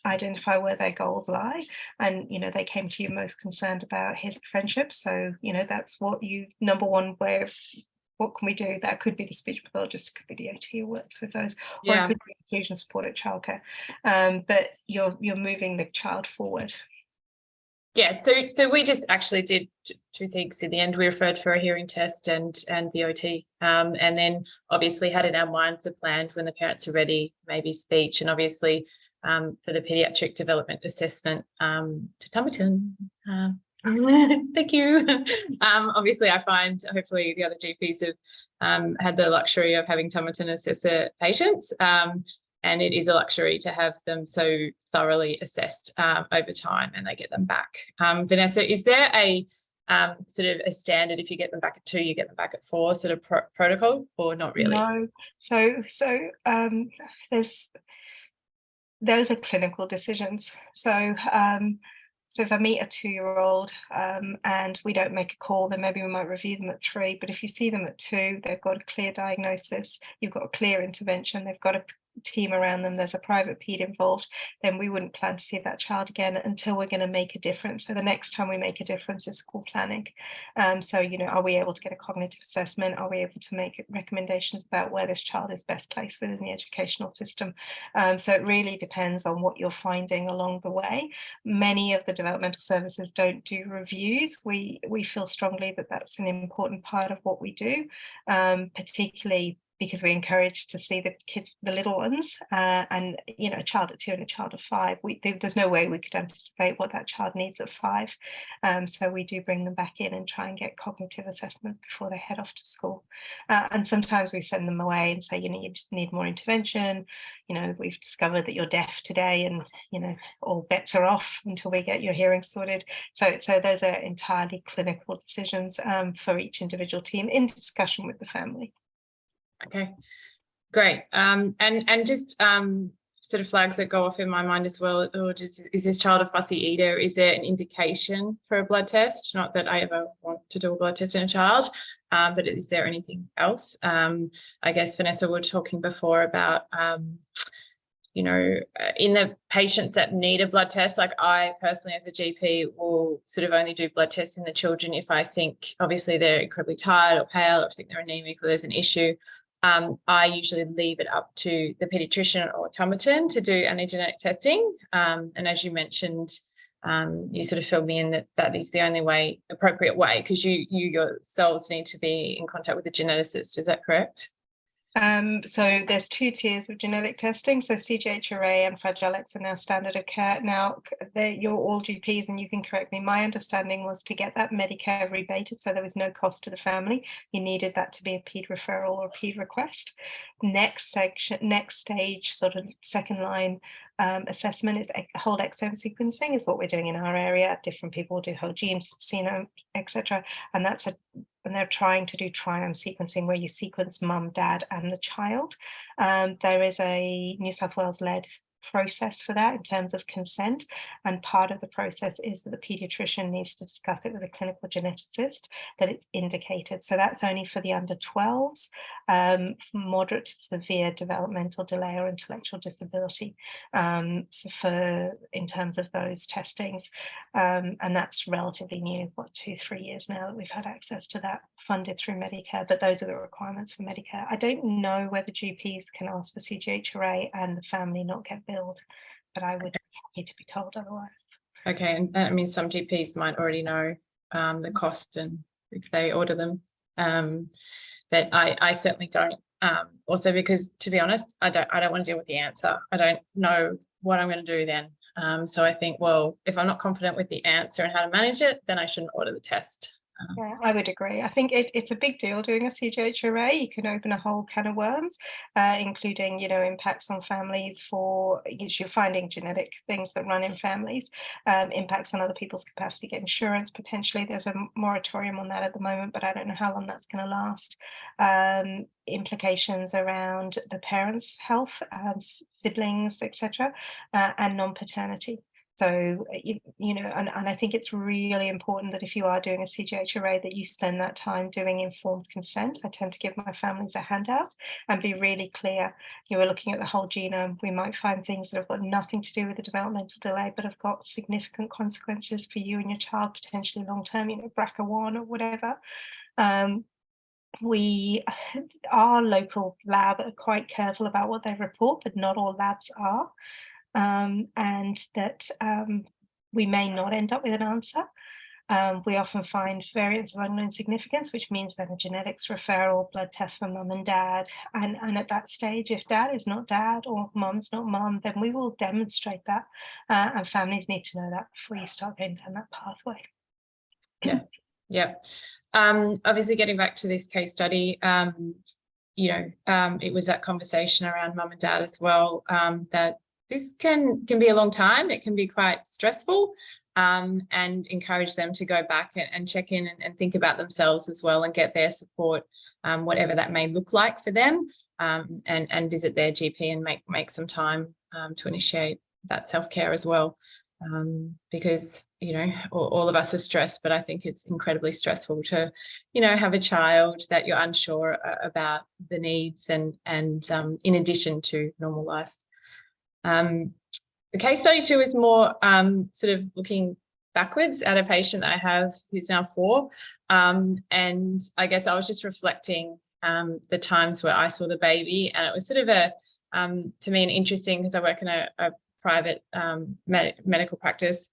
identify where their goals lie. And, you know, they came to you most concerned about his friendship. So, you know, that's what you, number one, where what can we do? That could be the speech pathologist, it could be the OT who works with those, or it could be inclusion support at childcare. But you're moving the child forward. Yeah, so we just actually did 2 things in the end. We referred for a hearing test and the OT, and then obviously had in our minds a plan when the parents are ready, maybe speech, and obviously for the paediatric development assessment to Tumberton. Thank you. Obviously, I find hopefully the other GPs have had the luxury of having Tumberton assess their patients, and it is a luxury to have them so thoroughly assessed over time, and they get them back. Vanessa, is there a sort of a standard, if you get them back at 2, you get them back at 4 sort of protocol, or not really? No. So those are clinical decisions. So if I meet a 2-year-old and we don't make a call, then maybe we might review them at 3. But if you see them at 2, they've got a clear diagnosis, you've got a clear intervention, they've got a team around them, there's a private ped involved, then we wouldn't plan to see that child again until we're going to make a difference. So the next time we make a difference is school planning. So, you know, are we able to get a cognitive assessment? Are we able to make recommendations about where this child is best placed within the educational system? So it really depends on what you're finding along the way. Many of the developmental services don't do reviews. We feel strongly that that's an important part of what we do, particularly because we encourage to see the kids, the little ones, and, you know, a child at 2 and a child at 5. There's no way we could anticipate what that child needs at 5. So we do bring them back in and try and get cognitive assessments before they head off to school. And sometimes we send them away and say, you know, you just need more intervention. You know, we've discovered that you're deaf today, and, you know, all bets are off until we get your hearing sorted. So those are entirely clinical decisions for each individual team in discussion with the family. Okay, great. And just sort of flags that go off in my mind as well. Or is this child a fussy eater? Is there an indication for a blood test? Not that I ever want to do a blood test in a child, but is there anything else? I guess, Vanessa, we were talking before about, you know, in the patients that need a blood test, like I personally as a GP will sort of only do blood tests in the children if I think obviously they're incredibly tired or pale, or think they're anemic or there's an issue. I usually leave it up to the paediatrician or automaton to do antigenetic testing. And as you mentioned, you sort of filled me in that is the only appropriate way, because you yourselves need to be in contact with the geneticist. Is that correct? So there's 2 tiers of genetic testing. So CGHRA and Fragile X are now standard of care. Now, you're all GPs and you can correct me. My understanding was to get that Medicare rebated, so there was no cost to the family. You needed that to be a PED referral or a PED request. Next stage, sort of second line assessment is whole exome sequencing, is what we're doing in our area. Different people do whole genes, genome, etc. And they're trying to do triome sequencing, where you sequence mum, dad, and the child. There is a New South Wales-led process for that in terms of consent, and part of the process is that the paediatrician needs to discuss it with a clinical geneticist that it's indicated. So that's only for the under 12s, moderate to severe developmental delay or intellectual disability, so in terms of those testings, and that's relatively new, 2-3 years now that we've had access to that, funded through Medicare, but those are the requirements for Medicare. I don't know whether GPs can ask for CGHRA and the family not get billed, but I would be happy to be told otherwise. Okay, and I mean, some GPs might already know the cost and if they order them, but I certainly don't. Also, because to be honest, I don't want to deal with the answer. I don't know what I'm going to do then. So I think, well, if I'm not confident with the answer and how to manage it, then I shouldn't order the test. Yeah, I would agree. I think it's a big deal doing a CGHRA. You can open a whole can of worms, including, you know, impacts on families for, you're finding genetic things that run in families, impacts on other people's capacity to get insurance. Potentially there's a moratorium on that at the moment, but I don't know how long that's going to last. Implications around the parents' health, siblings, etc., and non-paternity. So, you know, and I think it's really important that if you are doing a CGHRA, that you spend that time doing informed consent. I tend to give my families a handout and be really clear. You know, we're looking at the whole genome. We might find things that have got nothing to do with the developmental delay, but have got significant consequences for you and your child, potentially long-term, you know, BRCA1 or whatever. Our local lab are quite careful about what they report, but not all labs are. And that we may not end up with an answer. We often find variants of unknown significance, which means then a genetics referral, blood test for mum and dad. And at that stage, if dad is not dad or mum's not mum, then we will demonstrate that. And families need to know that before you start going down that pathway. Yeah. Obviously, getting back to this case study, you know, it was that conversation around mum and dad as well, that this can be a long time. It can be quite stressful, and encourage them to go back and check in and think about themselves as well, and get their support, whatever that may look like for them, and visit their GP and make some time to initiate that self-care as well. Because, you know, all of us are stressed, but I think it's incredibly stressful to, you know, have a child that you're unsure about the needs and in addition to normal life. The case study 2 is more sort of looking backwards at a patient that I have who's now 4. And I guess I was just reflecting the times where I saw the baby, and it was sort of for me, an interesting, because I work in a private medical practice.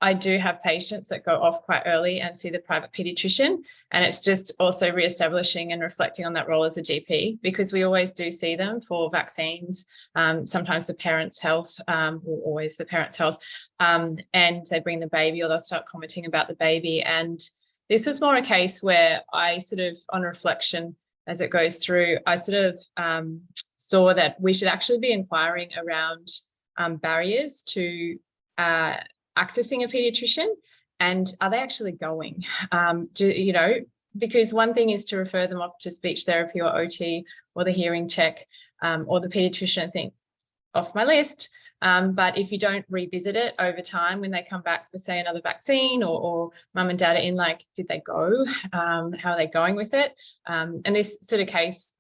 I do have patients that go off quite early and see the private paediatrician, and it's just also re-establishing and reflecting on that role as a GP, because we always do see them for vaccines, sometimes the parents' health, or always the parents' health, and they bring the baby, or they'll start commenting about the baby. And this was more a case where I sort of, on reflection as it goes through, I sort of saw that we should actually be inquiring around barriers to accessing a paediatrician, and are they actually going? You know, because one thing is to refer them off to speech therapy or OT or the hearing check, or the paediatrician. I think off my list. But if you don't revisit it over time, when they come back for, say, another vaccine, or mum and dad are in, like, did they go? How are they going with it? And this sort of case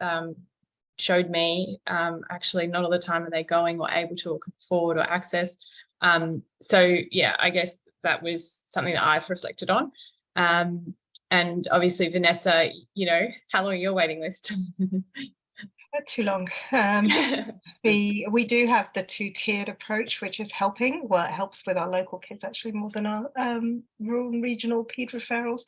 showed me actually not all the time are they going or able to, or can afford or access. So yeah, I guess that was something that I've reflected on. And obviously, Vanessa, you know, how long are your waiting list? Not too long. We do have the 2-tiered approach, which is helping. Well, it helps with our local kids actually more than our rural and regional paed referrals.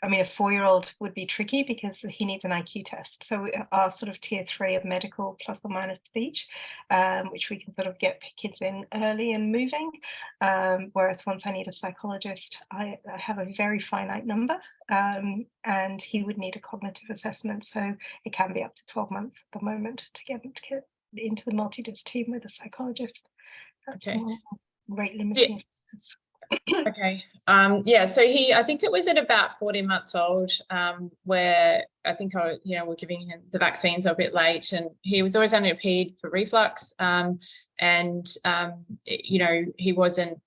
I mean, a 4-year-old would be tricky because he needs an IQ test. So our sort of tier 3 of medical plus or minus speech, which we can sort of get kids in early and moving. Whereas once I need a psychologist, I have a very finite number, and he would need a cognitive assessment. So it can be up to 12 months at the moment to get into the multidis team with a psychologist. That's Okay. rate limiting. Okay. Yeah, so I think it was at about 14 months old, where I think we're giving him the vaccines a bit late, and he was always under a ped for reflux, he wasn't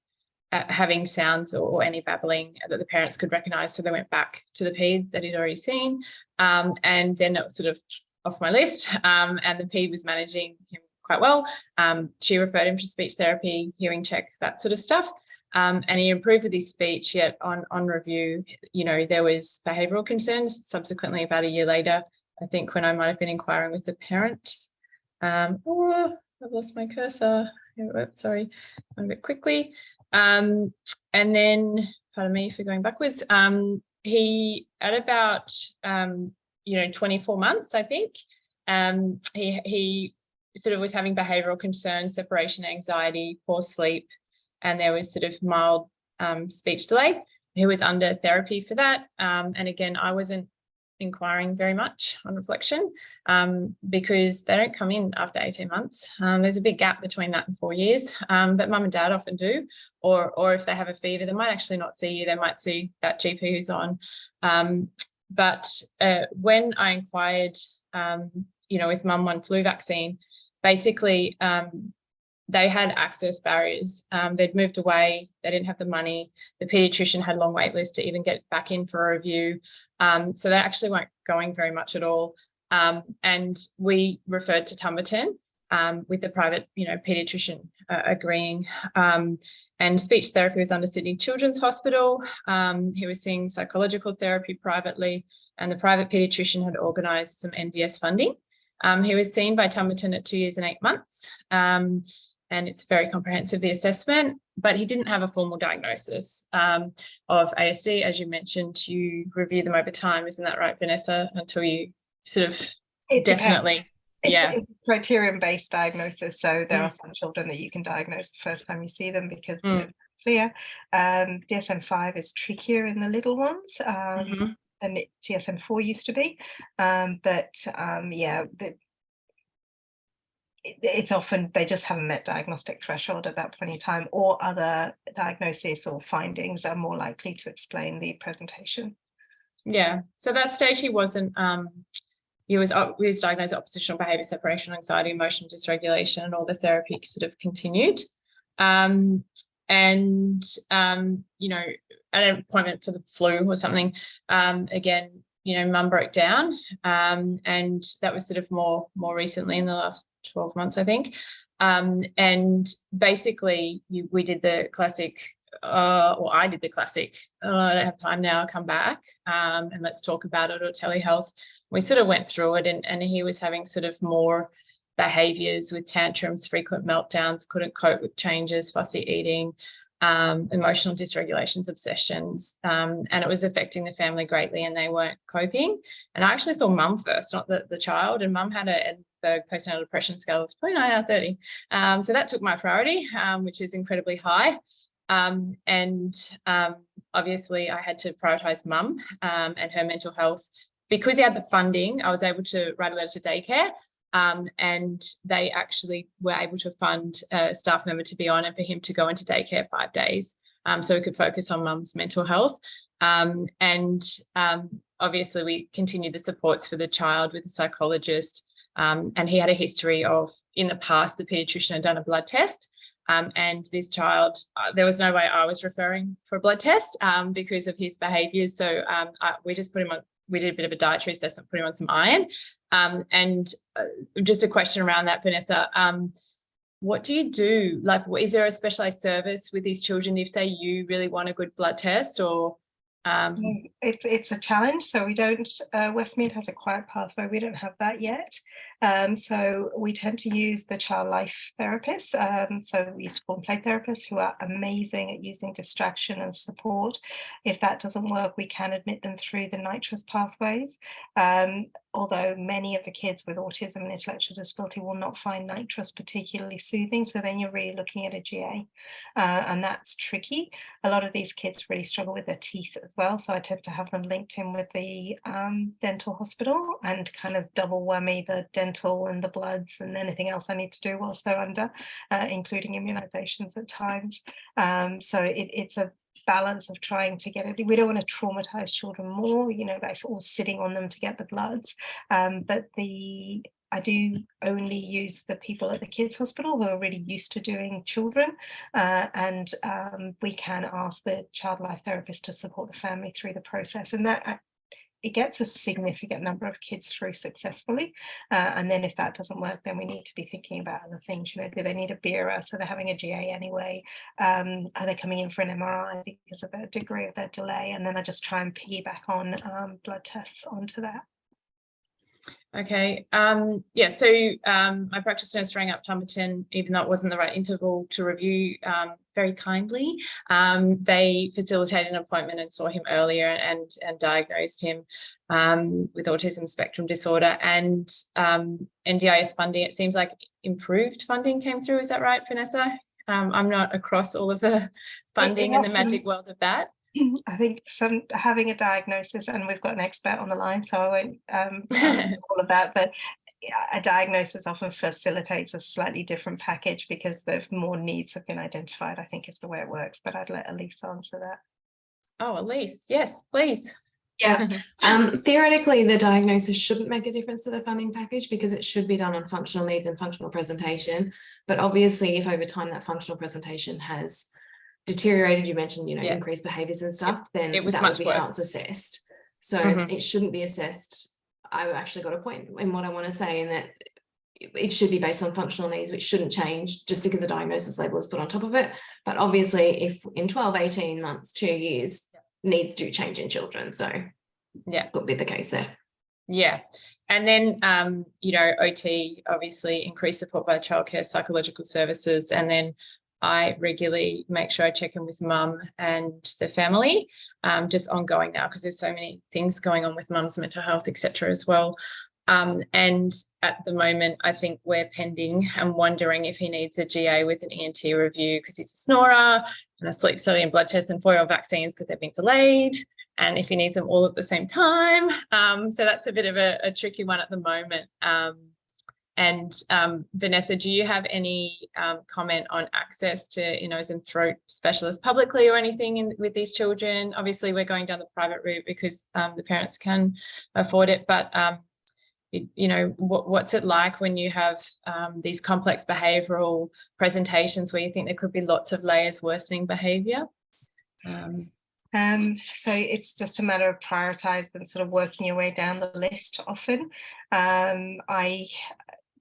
having sounds or any babbling that the parents could recognize, so they went back to the ped that he'd already seen, and then it was sort of off my list, and the ped was managing him quite well. She referred him to speech therapy, hearing checks, that sort of stuff. And he improved with his speech, yet on review, there was behavioural concerns. Subsequently, about a year later, I think, when I might have been inquiring with the parents. I've lost my cursor. Sorry, a bit quickly. And then, pardon me for going backwards. He, at about 24 months, I think, he sort of was having behavioural concerns, separation anxiety, poor sleep. And there was sort of mild speech delay. He was under therapy for that. And again, I wasn't inquiring very much on reflection, because they don't come in after 18 months. There's a big gap between that and 4 years, but mum and dad often do. Or if they have a fever, they might actually not see you. They might see that GP who's on. But when I inquired, with mum one flu vaccine, basically, they had access barriers. They'd moved away. They didn't have the money. The paediatrician had a long wait list to even get back in for a review. So they actually weren't going very much at all. And we referred to Tumberton with the private, paediatrician agreeing. And speech therapy was under Sydney Children's Hospital. He was seeing psychological therapy privately, and the private paediatrician had organised some NDS funding. He was seen by Tumberton at 2 years and 8 months. And it's very comprehensive, the assessment, but he didn't have a formal diagnosis of ASD. As you mentioned, you review them over time, isn't that right, Vanessa? Until you sort of definitely, it's a criterion-based diagnosis. So there are some children that you can diagnose the first time you see them because they're clear. DSM-5 is trickier in the little ones than DSM-4 used to be, it's often they just haven't met diagnostic threshold at that point in time, or other diagnoses or findings are more likely to explain the presentation. Yeah, so that stage he wasn't, he was diagnosed with oppositional behaviour, separation anxiety, emotional dysregulation, and all the therapy sort of continued. At an appointment for the flu or something, again, mum broke down, and that was sort of more recently in the last 12 months, I think. And basically we did the classic, I did the classic, I don't have time now, I'll come back, and let's talk about it, or telehealth. We sort of went through it, and he was having sort of more behaviours with tantrums, frequent meltdowns, couldn't cope with changes, fussy eating, emotional dysregulations, obsessions, and it was affecting the family greatly, and they weren't coping. And I actually saw mum first, not the child, and mum had a Edinburgh Personality Depression scale of 29 out of 30. So that took my priority, which is incredibly high. Obviously I had to prioritise mum and her mental health. Because he had the funding, I was able to write a letter to daycare. And they actually were able to fund a staff member to be on, and for him to go into daycare 5 days, so we could focus on mum's mental health. Obviously we continued the supports for the child with a psychologist, And he had a history of, in the past, the paediatrician had done a blood test. And this child, there was no way I was referring for a blood test because of his behaviours. So we just put him on, we did a bit of a dietary assessment, put him on some iron. And just a question around that, Vanessa. What do you do? Like, is there a specialised service with these children if, say, you really want a good blood test? Or it's a challenge. So we don't, Westmead has a quiet pathway. We don't have that yet. So we tend to use the child life therapists. So we use form play therapists who are amazing at using distraction and support. If that doesn't work, we can admit them through the nitrous pathways. Although many of the kids with autism and intellectual disability will not find nitrous particularly soothing. So then you're really looking at a GA, and that's tricky. A lot of these kids really struggle with their teeth as well. So I tend to have them linked in with the dental hospital and kind of double whammy the dental and the bloods and anything else I need to do whilst they're under, including immunizations at times. So it's a balance of trying to get it. We don't want to traumatize children more, you know, by all sitting on them to get the bloods. But I do only use the people at the kids hospital who are really used to doing children, and we can ask the child life therapist to support the family through the process, and that it gets a significant number of kids through successfully. And then if that doesn't work, then we need to be thinking about other things. You know, do they need a BIRA? So they're having a GA anyway. Are they coming in for an MRI because of the degree of their delay? And then I just try and piggyback on blood tests onto that. Okay. Yeah, so my practice nurse rang up Tumberton, even though it wasn't the right interval to review, very kindly. They facilitated an appointment and saw him earlier and diagnosed him with autism spectrum disorder. And NDIS funding, it seems like improved funding came through. Is that right, Vanessa? I'm not across all of the funding and the magic world of that. I think having a diagnosis, and we've got an expert on the line, so I won't all of that, but a diagnosis often facilitates a slightly different package because there's more needs have been identified, I think is the way it works, but I'd let Elise answer that. Oh, Elise, yes, please. Yeah, theoretically, the diagnosis shouldn't make a difference to the funding package because it should be done on functional needs and functional presentation. But obviously, if over time that functional presentation has deteriorated, you mentioned, you know, increased behaviours and stuff, then that would be how it's assessed. So it shouldn't be assessed. I've actually got a point in what I want to say, in that it should be based on functional needs, which shouldn't change just because a diagnosis label is put on top of it. But obviously, if in 12, 18 months, 2 years, needs do change in children. So yeah, could be the case there. Yeah. And then, you know, OT, obviously increased support by childcare, psychological services, and then I regularly make sure I check in with mum and the family, just ongoing now, because there's so many things going on with mum's mental health, etc. as well. And at the moment, I think we're pending and wondering if he needs a GA with an ENT review because he's a snorer, and a sleep study and blood tests and 4-year-old vaccines because they've been delayed, and if he needs them all at the same time. So that's a bit of a tricky one at the moment. And Vanessa, do you have any comment on access to ear, nose and throat specialists publicly or anything with these children? Obviously, we're going down the private route because the parents can afford it, but you know, what's it like when you have these complex behavioural presentations where you think there could be lots of layers worsening behaviour? So it's just a matter of prioritising and sort of working your way down the list often.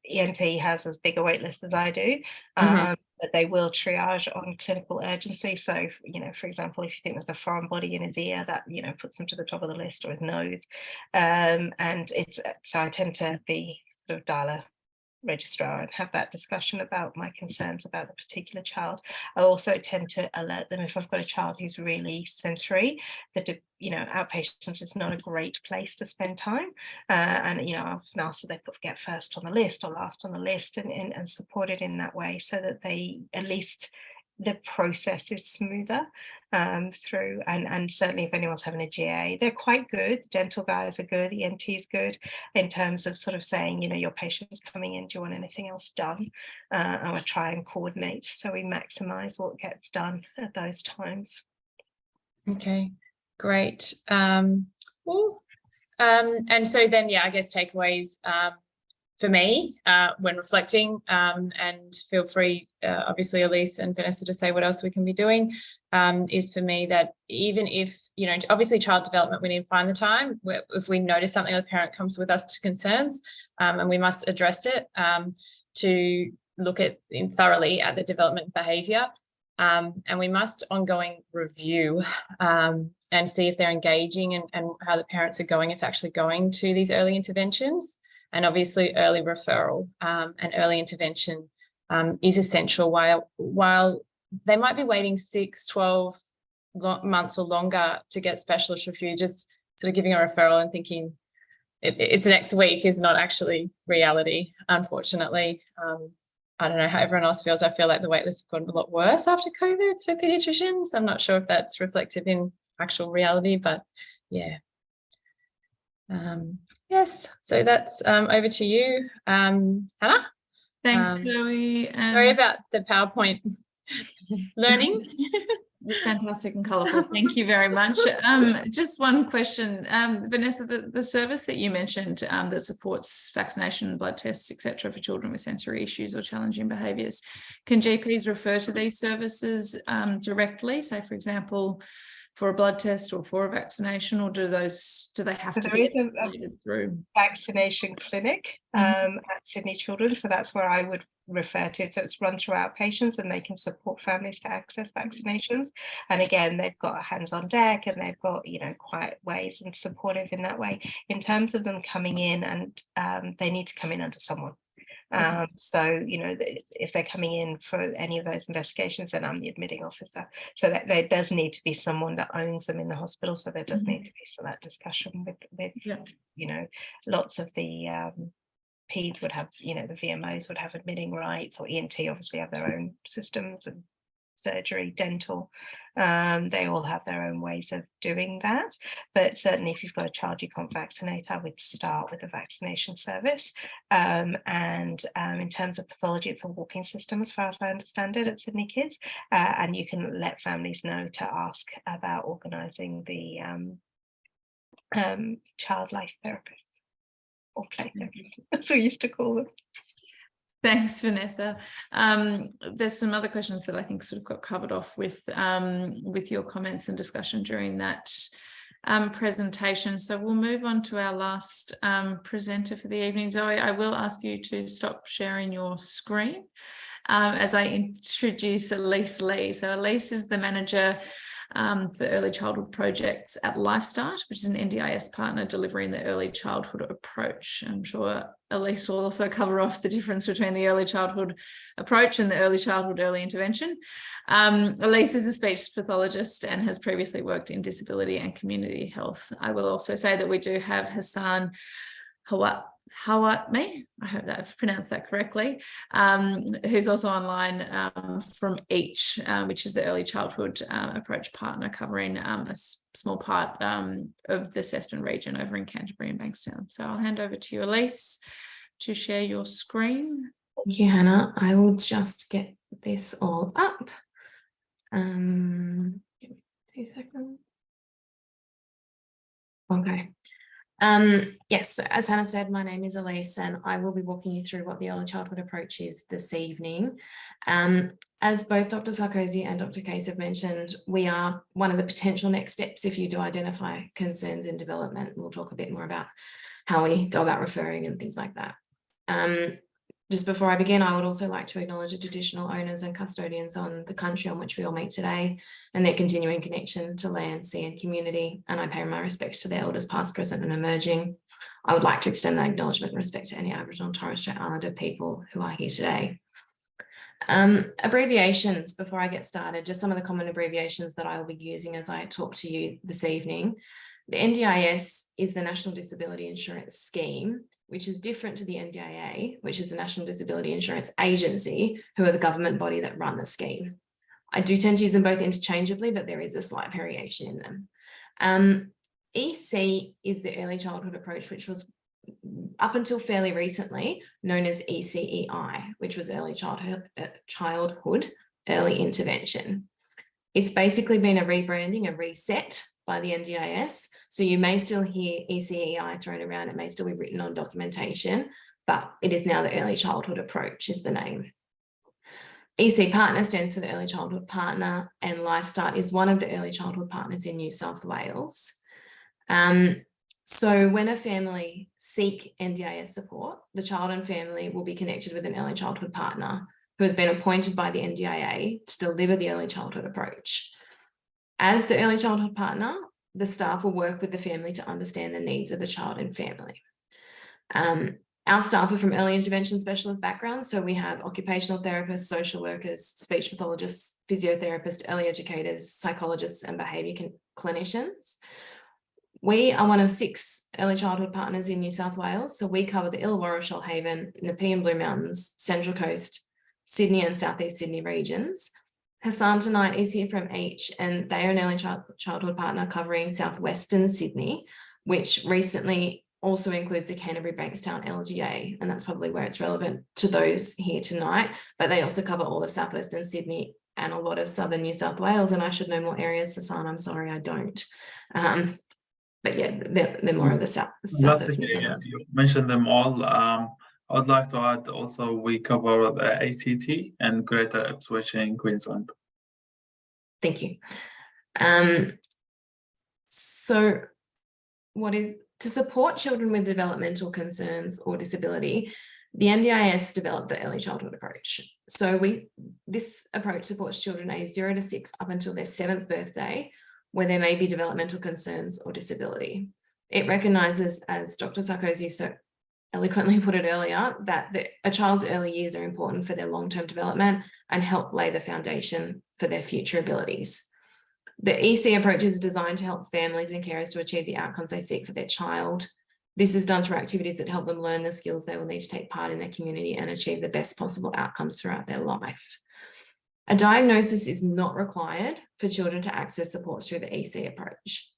ENT has as big a wait list as I do, but they will triage on clinical urgency. So, you know, for example, if you think there's a foreign body in his ear, that, you know, puts him to the top of the list, or his nose. And it's, so I tend to be sort of dial a registrar and have that discussion about my concerns about the particular child. I also tend to alert them if I've got a child who's really sensory, that, you know, outpatients is not a great place to spend time, and, you know, I've often asked that they get first on the list or last on the list, and supported in that way, so that they, at least the process is smoother through, and certainly if anyone's having a GA, they're quite good. The dental guys are good, the ENT is good in terms of sort of saying, you know, your patient's coming in, do you want anything else done? And I try and coordinate so we maximize what gets done at those times. Okay, great. And so then, yeah, I guess takeaways, for me when reflecting, and feel free, obviously, Elise and Vanessa, to say what else we can be doing, is for me that even if, you know, obviously child development, we need to find the time. If we notice something, the parent comes with us to concerns, and we must address it, to look at thoroughly at the development behaviour. And we must ongoing review and see if they're engaging and how the parents are going, if they're actually going to these early interventions. And obviously early referral and early intervention is essential. While they might be waiting 6, 12 months or longer to get specialist review, just sort of giving a referral and thinking it's next week is not actually reality, unfortunately. I don't know how everyone else feels. I feel like the wait lists have gotten a lot worse after COVID for paediatricians. I'm not sure if that's reflective in actual reality, but yeah. Yes, so that's over to you, Hannah. Thanks, Zoe. Sorry about the PowerPoint learning. It was fantastic and colourful. Thank you very much. Just one question, Vanessa, the service that you mentioned that supports vaccination, blood tests, etc., for children with sensory issues or challenging behaviours, can GPs refer to these services directly? Say, for example, for a blood test or for a vaccination, or do they have to be through vaccination clinic at Sydney Children's, so that's where I would refer to. So it's run through outpatients, and they can support families to access vaccinations. And again, they've got hands on deck, and they've got, you know, quiet ways and supportive in that way. In terms of them coming in, and they need to come in under someone. So, you know, if they're coming in for any of those investigations, then I'm the admitting officer. So that there does need to be someone that owns them in the hospital. So there does need to be some that discussion with you know, lots of the PEDS would have, you know, the VMOs would have admitting rights, or ENT obviously have their own systems, and surgery, dental, they all have their own ways of doing that. But certainly if you've got a child you can't vaccinate, I would start with a vaccination service. And in terms of pathology, it's a walking system as far as I understand it at Sydney Kids, and you can let families know to ask about organising the child life therapists, or play therapists, as we used to call them. Thanks, Vanessa. There's some other questions that I think sort of got covered off with your comments and discussion during that presentation. So we'll move on to our last presenter for the evening. Zoe, I will ask you to stop sharing your screen as I introduce Elise Lee. So Elise is the manager for early childhood projects at LifeStart, which is an NDIS partner delivering the early childhood approach. I'm sure Elise will also cover off the difference between the early childhood approach and the early childhood early intervention. Elise is a speech pathologist and has previously worked in disability and community health. I will also say that we do have Hassan Hawatmi, I hope that I've pronounced that correctly, who's also online from EACH, which is the early childhood approach partner covering a small part of the Seston region over in Canterbury and Bankstown. So I'll hand over to you, Elise, to share your screen. Thank you, Hannah. I will just get this all up. Give me 2 seconds. Okay. Yes, so as Hannah said, my name is Elise, and I will be walking you through what the early childhood approach is this evening. As both Dr. Sarkozy and Dr. Case have mentioned, we are one of the potential next steps if you do identify concerns in development. We'll talk a bit more about how we go about referring and things like that. Just before I begin, I would also like to acknowledge the traditional owners and custodians on the country on which we all meet today, and their continuing connection to land, sea and community, and I pay my respects to their elders past, present and emerging. I would like to extend that acknowledgement and respect to any Aboriginal and Torres Strait Islander people who are here today. Abbreviations, before I get started, just some of the common abbreviations that I will be using as I talk to you this evening. The NDIS is the National Disability Insurance Scheme, which is different to the NDIA, which is the National Disability Insurance Agency, who are the government body that run the scheme. I do tend to use them both interchangeably, but there is a slight variation in them. EC is the early childhood approach, which was up until fairly recently known as ECEI, which was early childhood early intervention. It's basically been a rebranding, a reset by the NDIS. So you may still hear ECEI thrown around. It may still be written on documentation, but it is now the Early Childhood Approach is the name. EC Partner stands for the Early Childhood Partner, and LifeStart is one of the early childhood partners in New South Wales. So when a family seek NDIS support, the child and family will be connected with an early childhood partner who has been appointed by the NDIA to deliver the early childhood approach. As the early childhood partner, the staff will work with the family to understand the needs of the child and family. Our staff are from early intervention specialist backgrounds, so we have occupational therapists, social workers, speech pathologists, physiotherapists, early educators, psychologists, and behaviour clinicians. We are one of 6 early childhood partners in New South Wales, so we cover the Illawarra, Shoalhaven, Nepean Blue Mountains, Central Coast, Sydney and Southeast Sydney regions. Hassan tonight is here from each, and they are an early childhood partner covering southwestern Sydney, which recently also includes the Canterbury Bankstown LGA, and that's probably where it's relevant to those here tonight, but they also cover all of southwestern Sydney and a lot of southern New South Wales, and I should know more areas, Hassan, I'm sorry I don't. But yeah, they're more of the south of New South Wales. You mentioned them all. I would like to add also we cover the ACT and Greater Ipswich in Queensland. Thank you. So to support children with developmental concerns or disability, the NDIS developed the Early Childhood Approach. So this approach supports children aged 0 to 6 up until their 7th birthday, where there may be developmental concerns or disability. It recognises, as Dr. Sarkozy so eloquently put it earlier, that a child's early years are important for their long-term development and help lay the foundation for their future abilities. The EC approach is designed to help families and carers to achieve the outcomes they seek for their child. This is done through activities that help them learn the skills they will need to take part in their community and achieve the best possible outcomes throughout their life. A diagnosis is not required for children to access supports through the EC approach.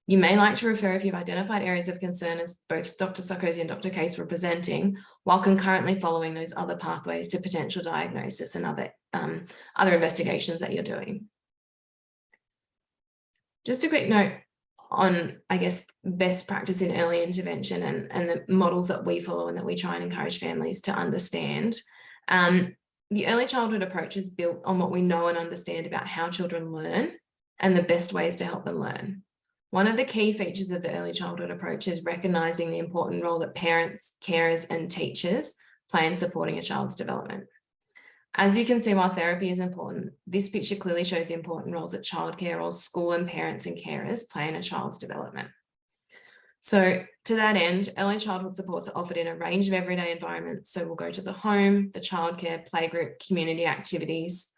You may like to refer if you've identified areas of concern, as both Dr. Sarkozy and Dr. Case were presenting, while concurrently following those other pathways to potential diagnosis and other investigations that you're doing. Just a quick note on, I guess, best practice in early intervention and the models that we follow and that we try and encourage families to understand. The early childhood approach is built on what we know and understand about how children learn and the best ways to help them learn. One of the key features of the early childhood approach is recognising the important role that parents, carers, and teachers play in supporting a child's development. As you can see, while therapy is important, this picture clearly shows the important roles that childcare roles, school and parents and carers play in a child's development. So to that end, early childhood supports are offered in a range of everyday environments. So we'll go to the home, the childcare, playgroup, community activities.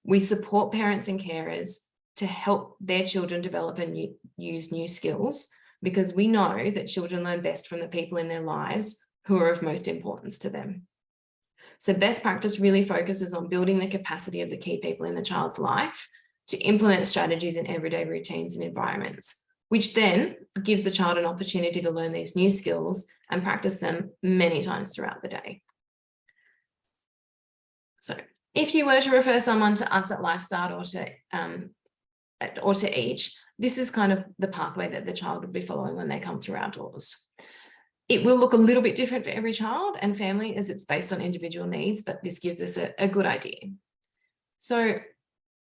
We support parents and carers to help their children develop and use new skills, because we know that children learn best from the people in their lives who are of most importance to them. So best practice really focuses on building the capacity of the key people in the child's life to implement strategies in everyday routines and environments, which then gives the child an opportunity to learn these new skills and practice them many times throughout the day. So if you were to refer someone to us at LifeStart or to each, this is kind of the pathway that the child would be following when they come through our doors. It will look a little bit different for every child and family as it's based on individual needs, but this gives us a good idea. So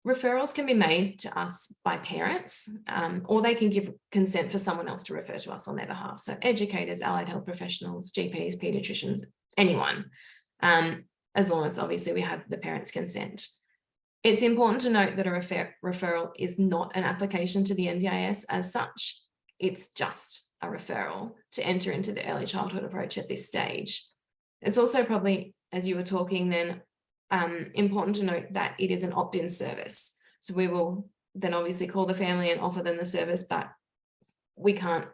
referrals can be made to us by parents, or they can give consent for someone else to refer to us on their behalf. So educators, allied health professionals, GPs, paediatricians, anyone, as long as obviously we have the parents' consent. It's important to note that a referral is not an application to the NDIS as such. It's just a referral to enter into the early childhood approach at this stage. It's also probably, as you were talking then, important to note that it is an opt-in service. So we will then obviously call the family and offer them the service, but we can't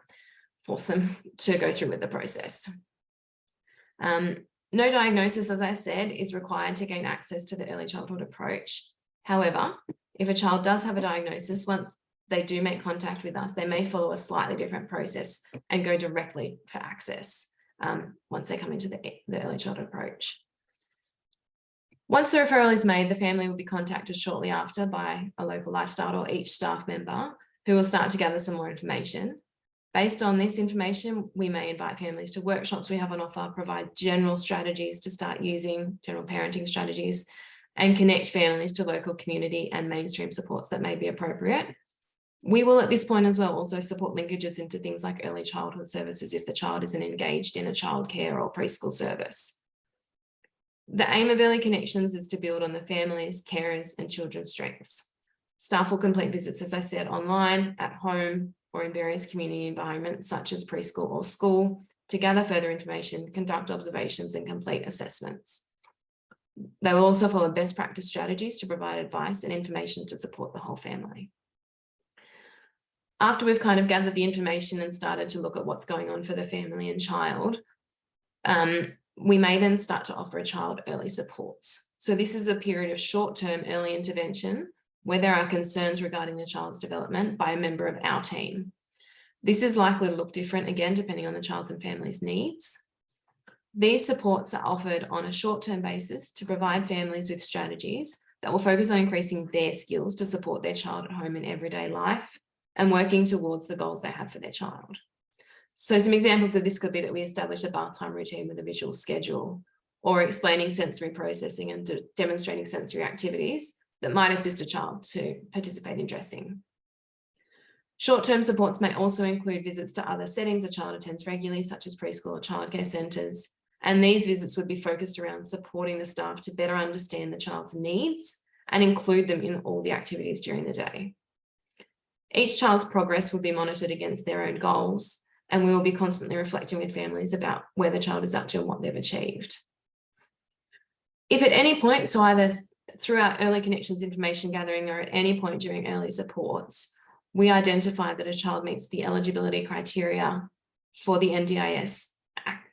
force them to go through with the process. No diagnosis, as I said, is required to gain access to the early childhood approach. However, if a child does have a diagnosis, once they do make contact with us, they may follow a slightly different process and go directly for access once they come into the early childhood approach. Once the referral is made, the family will be contacted shortly after by a local LifeStart or each staff member who will start to gather some more information. Based on this information, we may invite families to workshops we have on offer, provide general strategies to start using, general parenting strategies, and connect families to local community and mainstream supports that may be appropriate. We will at this point as well also support linkages into things like early childhood services if the child isn't engaged in a childcare or preschool service. The aim of Early Connections is to build on the families, carers and children's strengths. Staff will complete visits, as I said, online, at home, or in various community environments such as preschool or school to gather further information, conduct observations and complete assessments. They will also follow best practice strategies to provide advice and information to support the whole family. After we've kind of gathered the information and started to look at what's going on for the family and child, we may then start to offer a child early supports. So this is a period of short-term early intervention where there are concerns regarding the child's development by a member of our team. This is likely to look different again, depending on the child's and family's needs. These supports are offered on a short-term basis to provide families with strategies that will focus on increasing their skills to support their child at home in everyday life and working towards the goals they have for their child. So some examples of this could be that we establish a bath time routine with a visual schedule, or explaining sensory processing and demonstrating sensory activities that might assist a child to participate in dressing. Short-term supports may also include visits to other settings a child attends regularly, such as preschool or childcare centres, and these visits would be focused around supporting the staff to better understand the child's needs and include them in all the activities during the day. Each child's progress would be monitored against their own goals, and we will be constantly reflecting with families about where the child is up to and what they've achieved. If at any point, so either through our Early Connections information gathering or at any point during early supports, we identify that a child meets the eligibility criteria for the NDIS,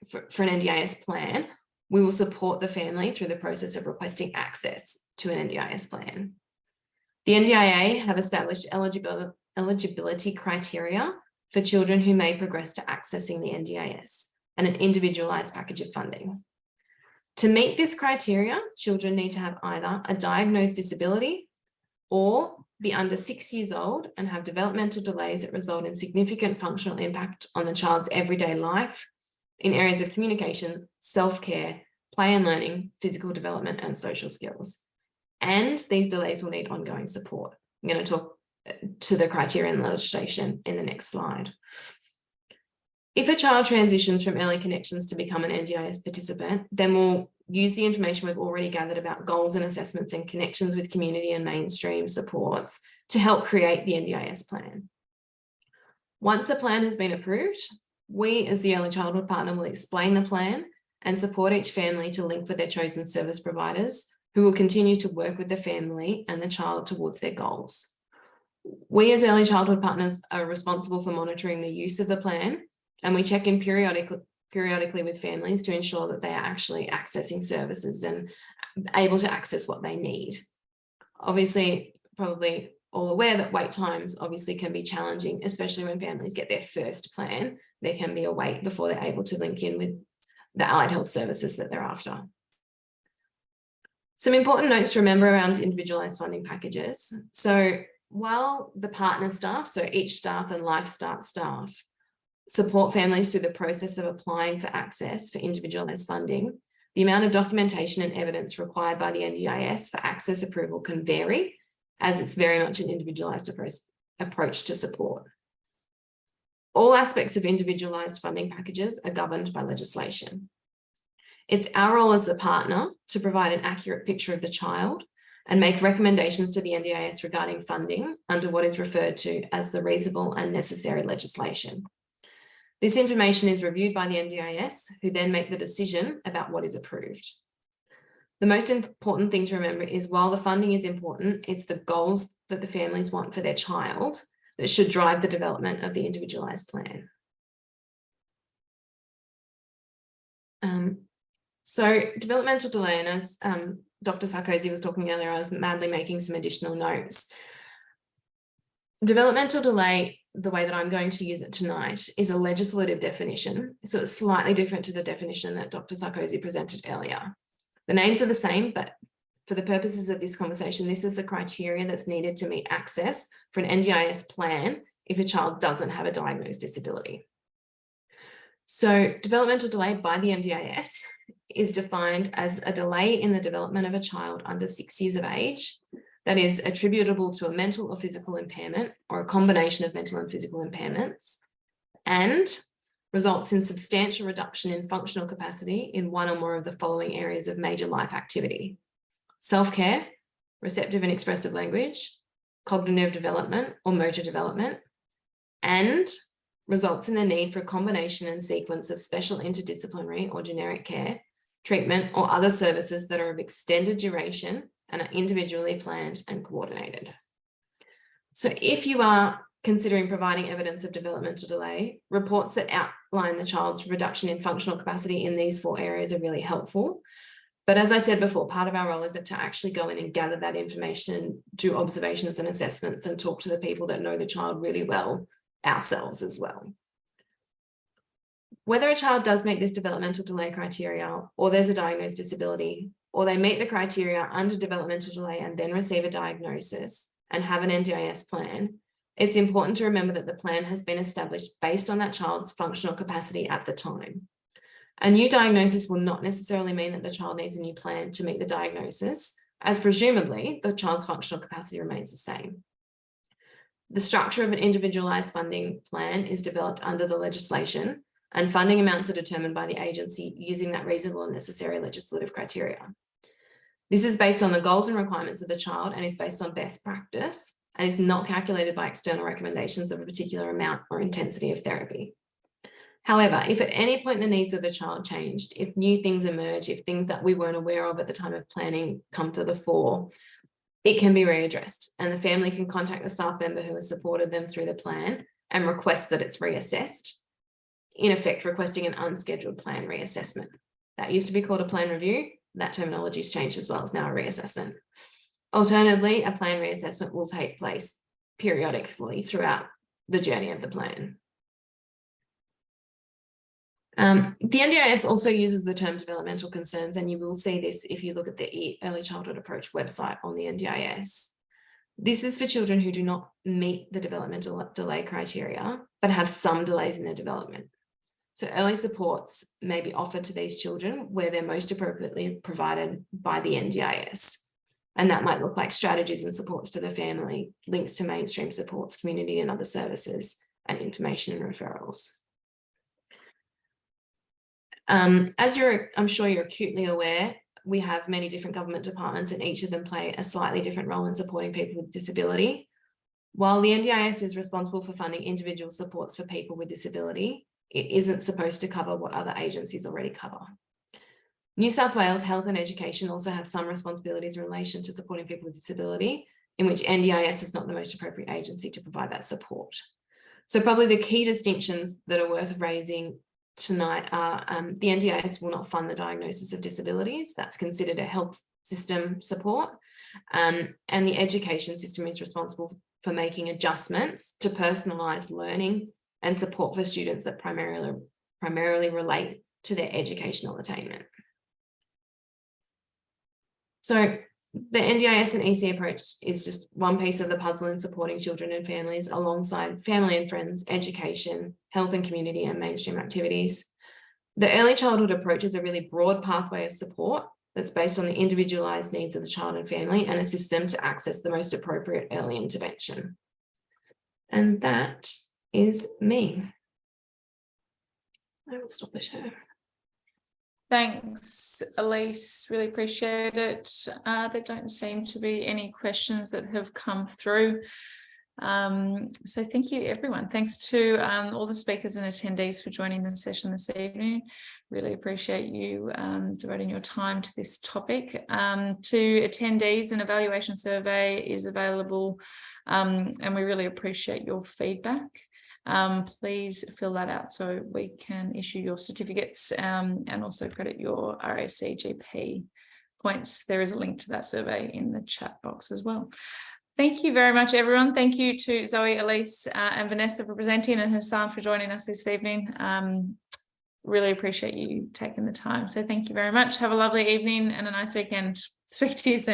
for an NDIS plan, we will support the family through the process of requesting access to an NDIS plan. The NDIA have established eligibility criteria for children who may progress to accessing the NDIS and an individualised package of funding. To meet this criteria, children need to have either a diagnosed disability or be under 6 years old and have developmental delays that result in significant functional impact on the child's everyday life in areas of communication, self-care, play and learning, physical development and social skills. And these delays will need ongoing support. I'm going to talk to the criteria and legislation in the next slide. If a child transitions from Early Connections to become an NDIS participant, then we'll use the information we've already gathered about goals and assessments and connections with community and mainstream supports to help create the NDIS plan. Once the plan has been approved, we as the early childhood partner will explain the plan and support each family to link with their chosen service providers who will continue to work with the family and the child towards their goals. We as early childhood partners are responsible for monitoring the use of the plan, and we check in periodically with families to ensure that they are actually accessing services and able to access what they need. Obviously, probably all aware that wait times obviously can be challenging, especially when families get their first plan. There can be a wait before they're able to link in with the allied health services that they're after. Some important notes to remember around individualised funding packages. So while the partner staff, so each staff and LifeStart staff, support families through the process of applying for access for individualised funding, the amount of documentation and evidence required by the NDIS for access approval can vary, as it's very much an individualised approach to support. All aspects of individualised funding packages are governed by legislation. It's our role as the partner to provide an accurate picture of the child and make recommendations to the NDIS regarding funding under what is referred to as the reasonable and necessary legislation. This information is reviewed by the NDIS, who then make the decision about what is approved. The most important thing to remember is while the funding is important, it's the goals that the families want for their child that should drive the development of the individualised plan. So developmental delay, and as Dr. Sarkozy was talking earlier, I was madly making some additional notes. Developmental delay, the way that I'm going to use it tonight, is a legislative definition. So it's slightly different to the definition that Dr. Sarkozy presented earlier. The names are the same, but for the purposes of this conversation, this is the criteria that's needed to meet access for an NDIS plan if a child doesn't have a diagnosed disability. So developmental delay by the NDIS is defined as a delay in the development of a child under 6 years of age that is attributable to a mental or physical impairment or a combination of mental and physical impairments, and results in substantial reduction in functional capacity in one or more of the following areas of major life activity: self-care, receptive and expressive language, cognitive development or motor development, and results in the need for a combination and sequence of special interdisciplinary or generic care, treatment, or other services that are of extended duration and are individually planned and coordinated. So if you are considering providing evidence of developmental delay, reports that outline the child's reduction in functional capacity in these 4 areas are really helpful. But as I said before, part of our role is to actually go in and gather that information, do observations and assessments, and talk to the people that know the child really well ourselves as well. Whether a child does meet this developmental delay criteria, or there's a diagnosed disability, or they meet the criteria under developmental delay and then receive a diagnosis and have an NDIS plan, it's important to remember that the plan has been established based on that child's functional capacity at the time. A new diagnosis will not necessarily mean that the child needs a new plan to meet the diagnosis, as presumably the child's functional capacity remains the same. The structure of an individualised funding plan is developed under the legislation, and funding amounts are determined by the agency using that reasonable and necessary legislative criteria. This is based on the goals and requirements of the child and is based on best practice, and is not calculated by external recommendations of a particular amount or intensity of therapy. However, if at any point the needs of the child changed, if new things emerge, if things that we weren't aware of at the time of planning come to the fore, it can be readdressed, and the family can contact the staff member who has supported them through the plan and request that it's reassessed, in effect requesting an unscheduled plan reassessment. That used to be called a plan review. That terminology has changed as well. It's now a reassessment. Alternatively, a plan reassessment will take place periodically throughout the journey of the plan. The NDIS also uses the term developmental concerns, and you will see this if you look at the Early Childhood Approach website on the NDIS. This is for children who do not meet the developmental delay criteria, but have some delays in their development. So early supports may be offered to these children where they're most appropriately provided by the NDIS. And that might look like strategies and supports to the family, links to mainstream supports, community and other services, and information and referrals. As I'm sure you're acutely aware, we have many different government departments, and each of them play a slightly different role in supporting people with disability. While the NDIS is responsible for funding individual supports for people with disability, it isn't supposed to cover what other agencies already cover. New South Wales Health and Education also have some responsibilities in relation to supporting people with disability, in which NDIS is not the most appropriate agency to provide that support. So probably the key distinctions that are worth raising tonight are the NDIS will not fund the diagnosis of disabilities. That's considered a health system support. And the education system is responsible for making adjustments to personalised learning and support for students that primarily relate to their educational attainment. So the NDIS and EC approach is just one piece of the puzzle in supporting children and families alongside family and friends, education, health and community, and mainstream activities. The early childhood approach is a really broad pathway of support that's based on the individualised needs of the child and family and assists them to access the most appropriate early intervention. And that is me. I will stop the share. Thanks, Elise. Really appreciate it. There don't seem to be any questions that have come through. So thank you, everyone. Thanks to all the speakers and attendees for joining the session this evening. Really appreciate you devoting your time to this topic. To attendees, an evaluation survey is available, and we really appreciate your feedback. Please fill that out so we can issue your certificates and also credit your RACGP points. There is a link to that survey in the chat box as well. Thank you very much, everyone. Thank you to Zoe, Elise and Vanessa for presenting, and Hassan for joining us this evening. Really appreciate you taking the time. So thank you very much. Have a lovely evening and a nice weekend. Speak to you soon.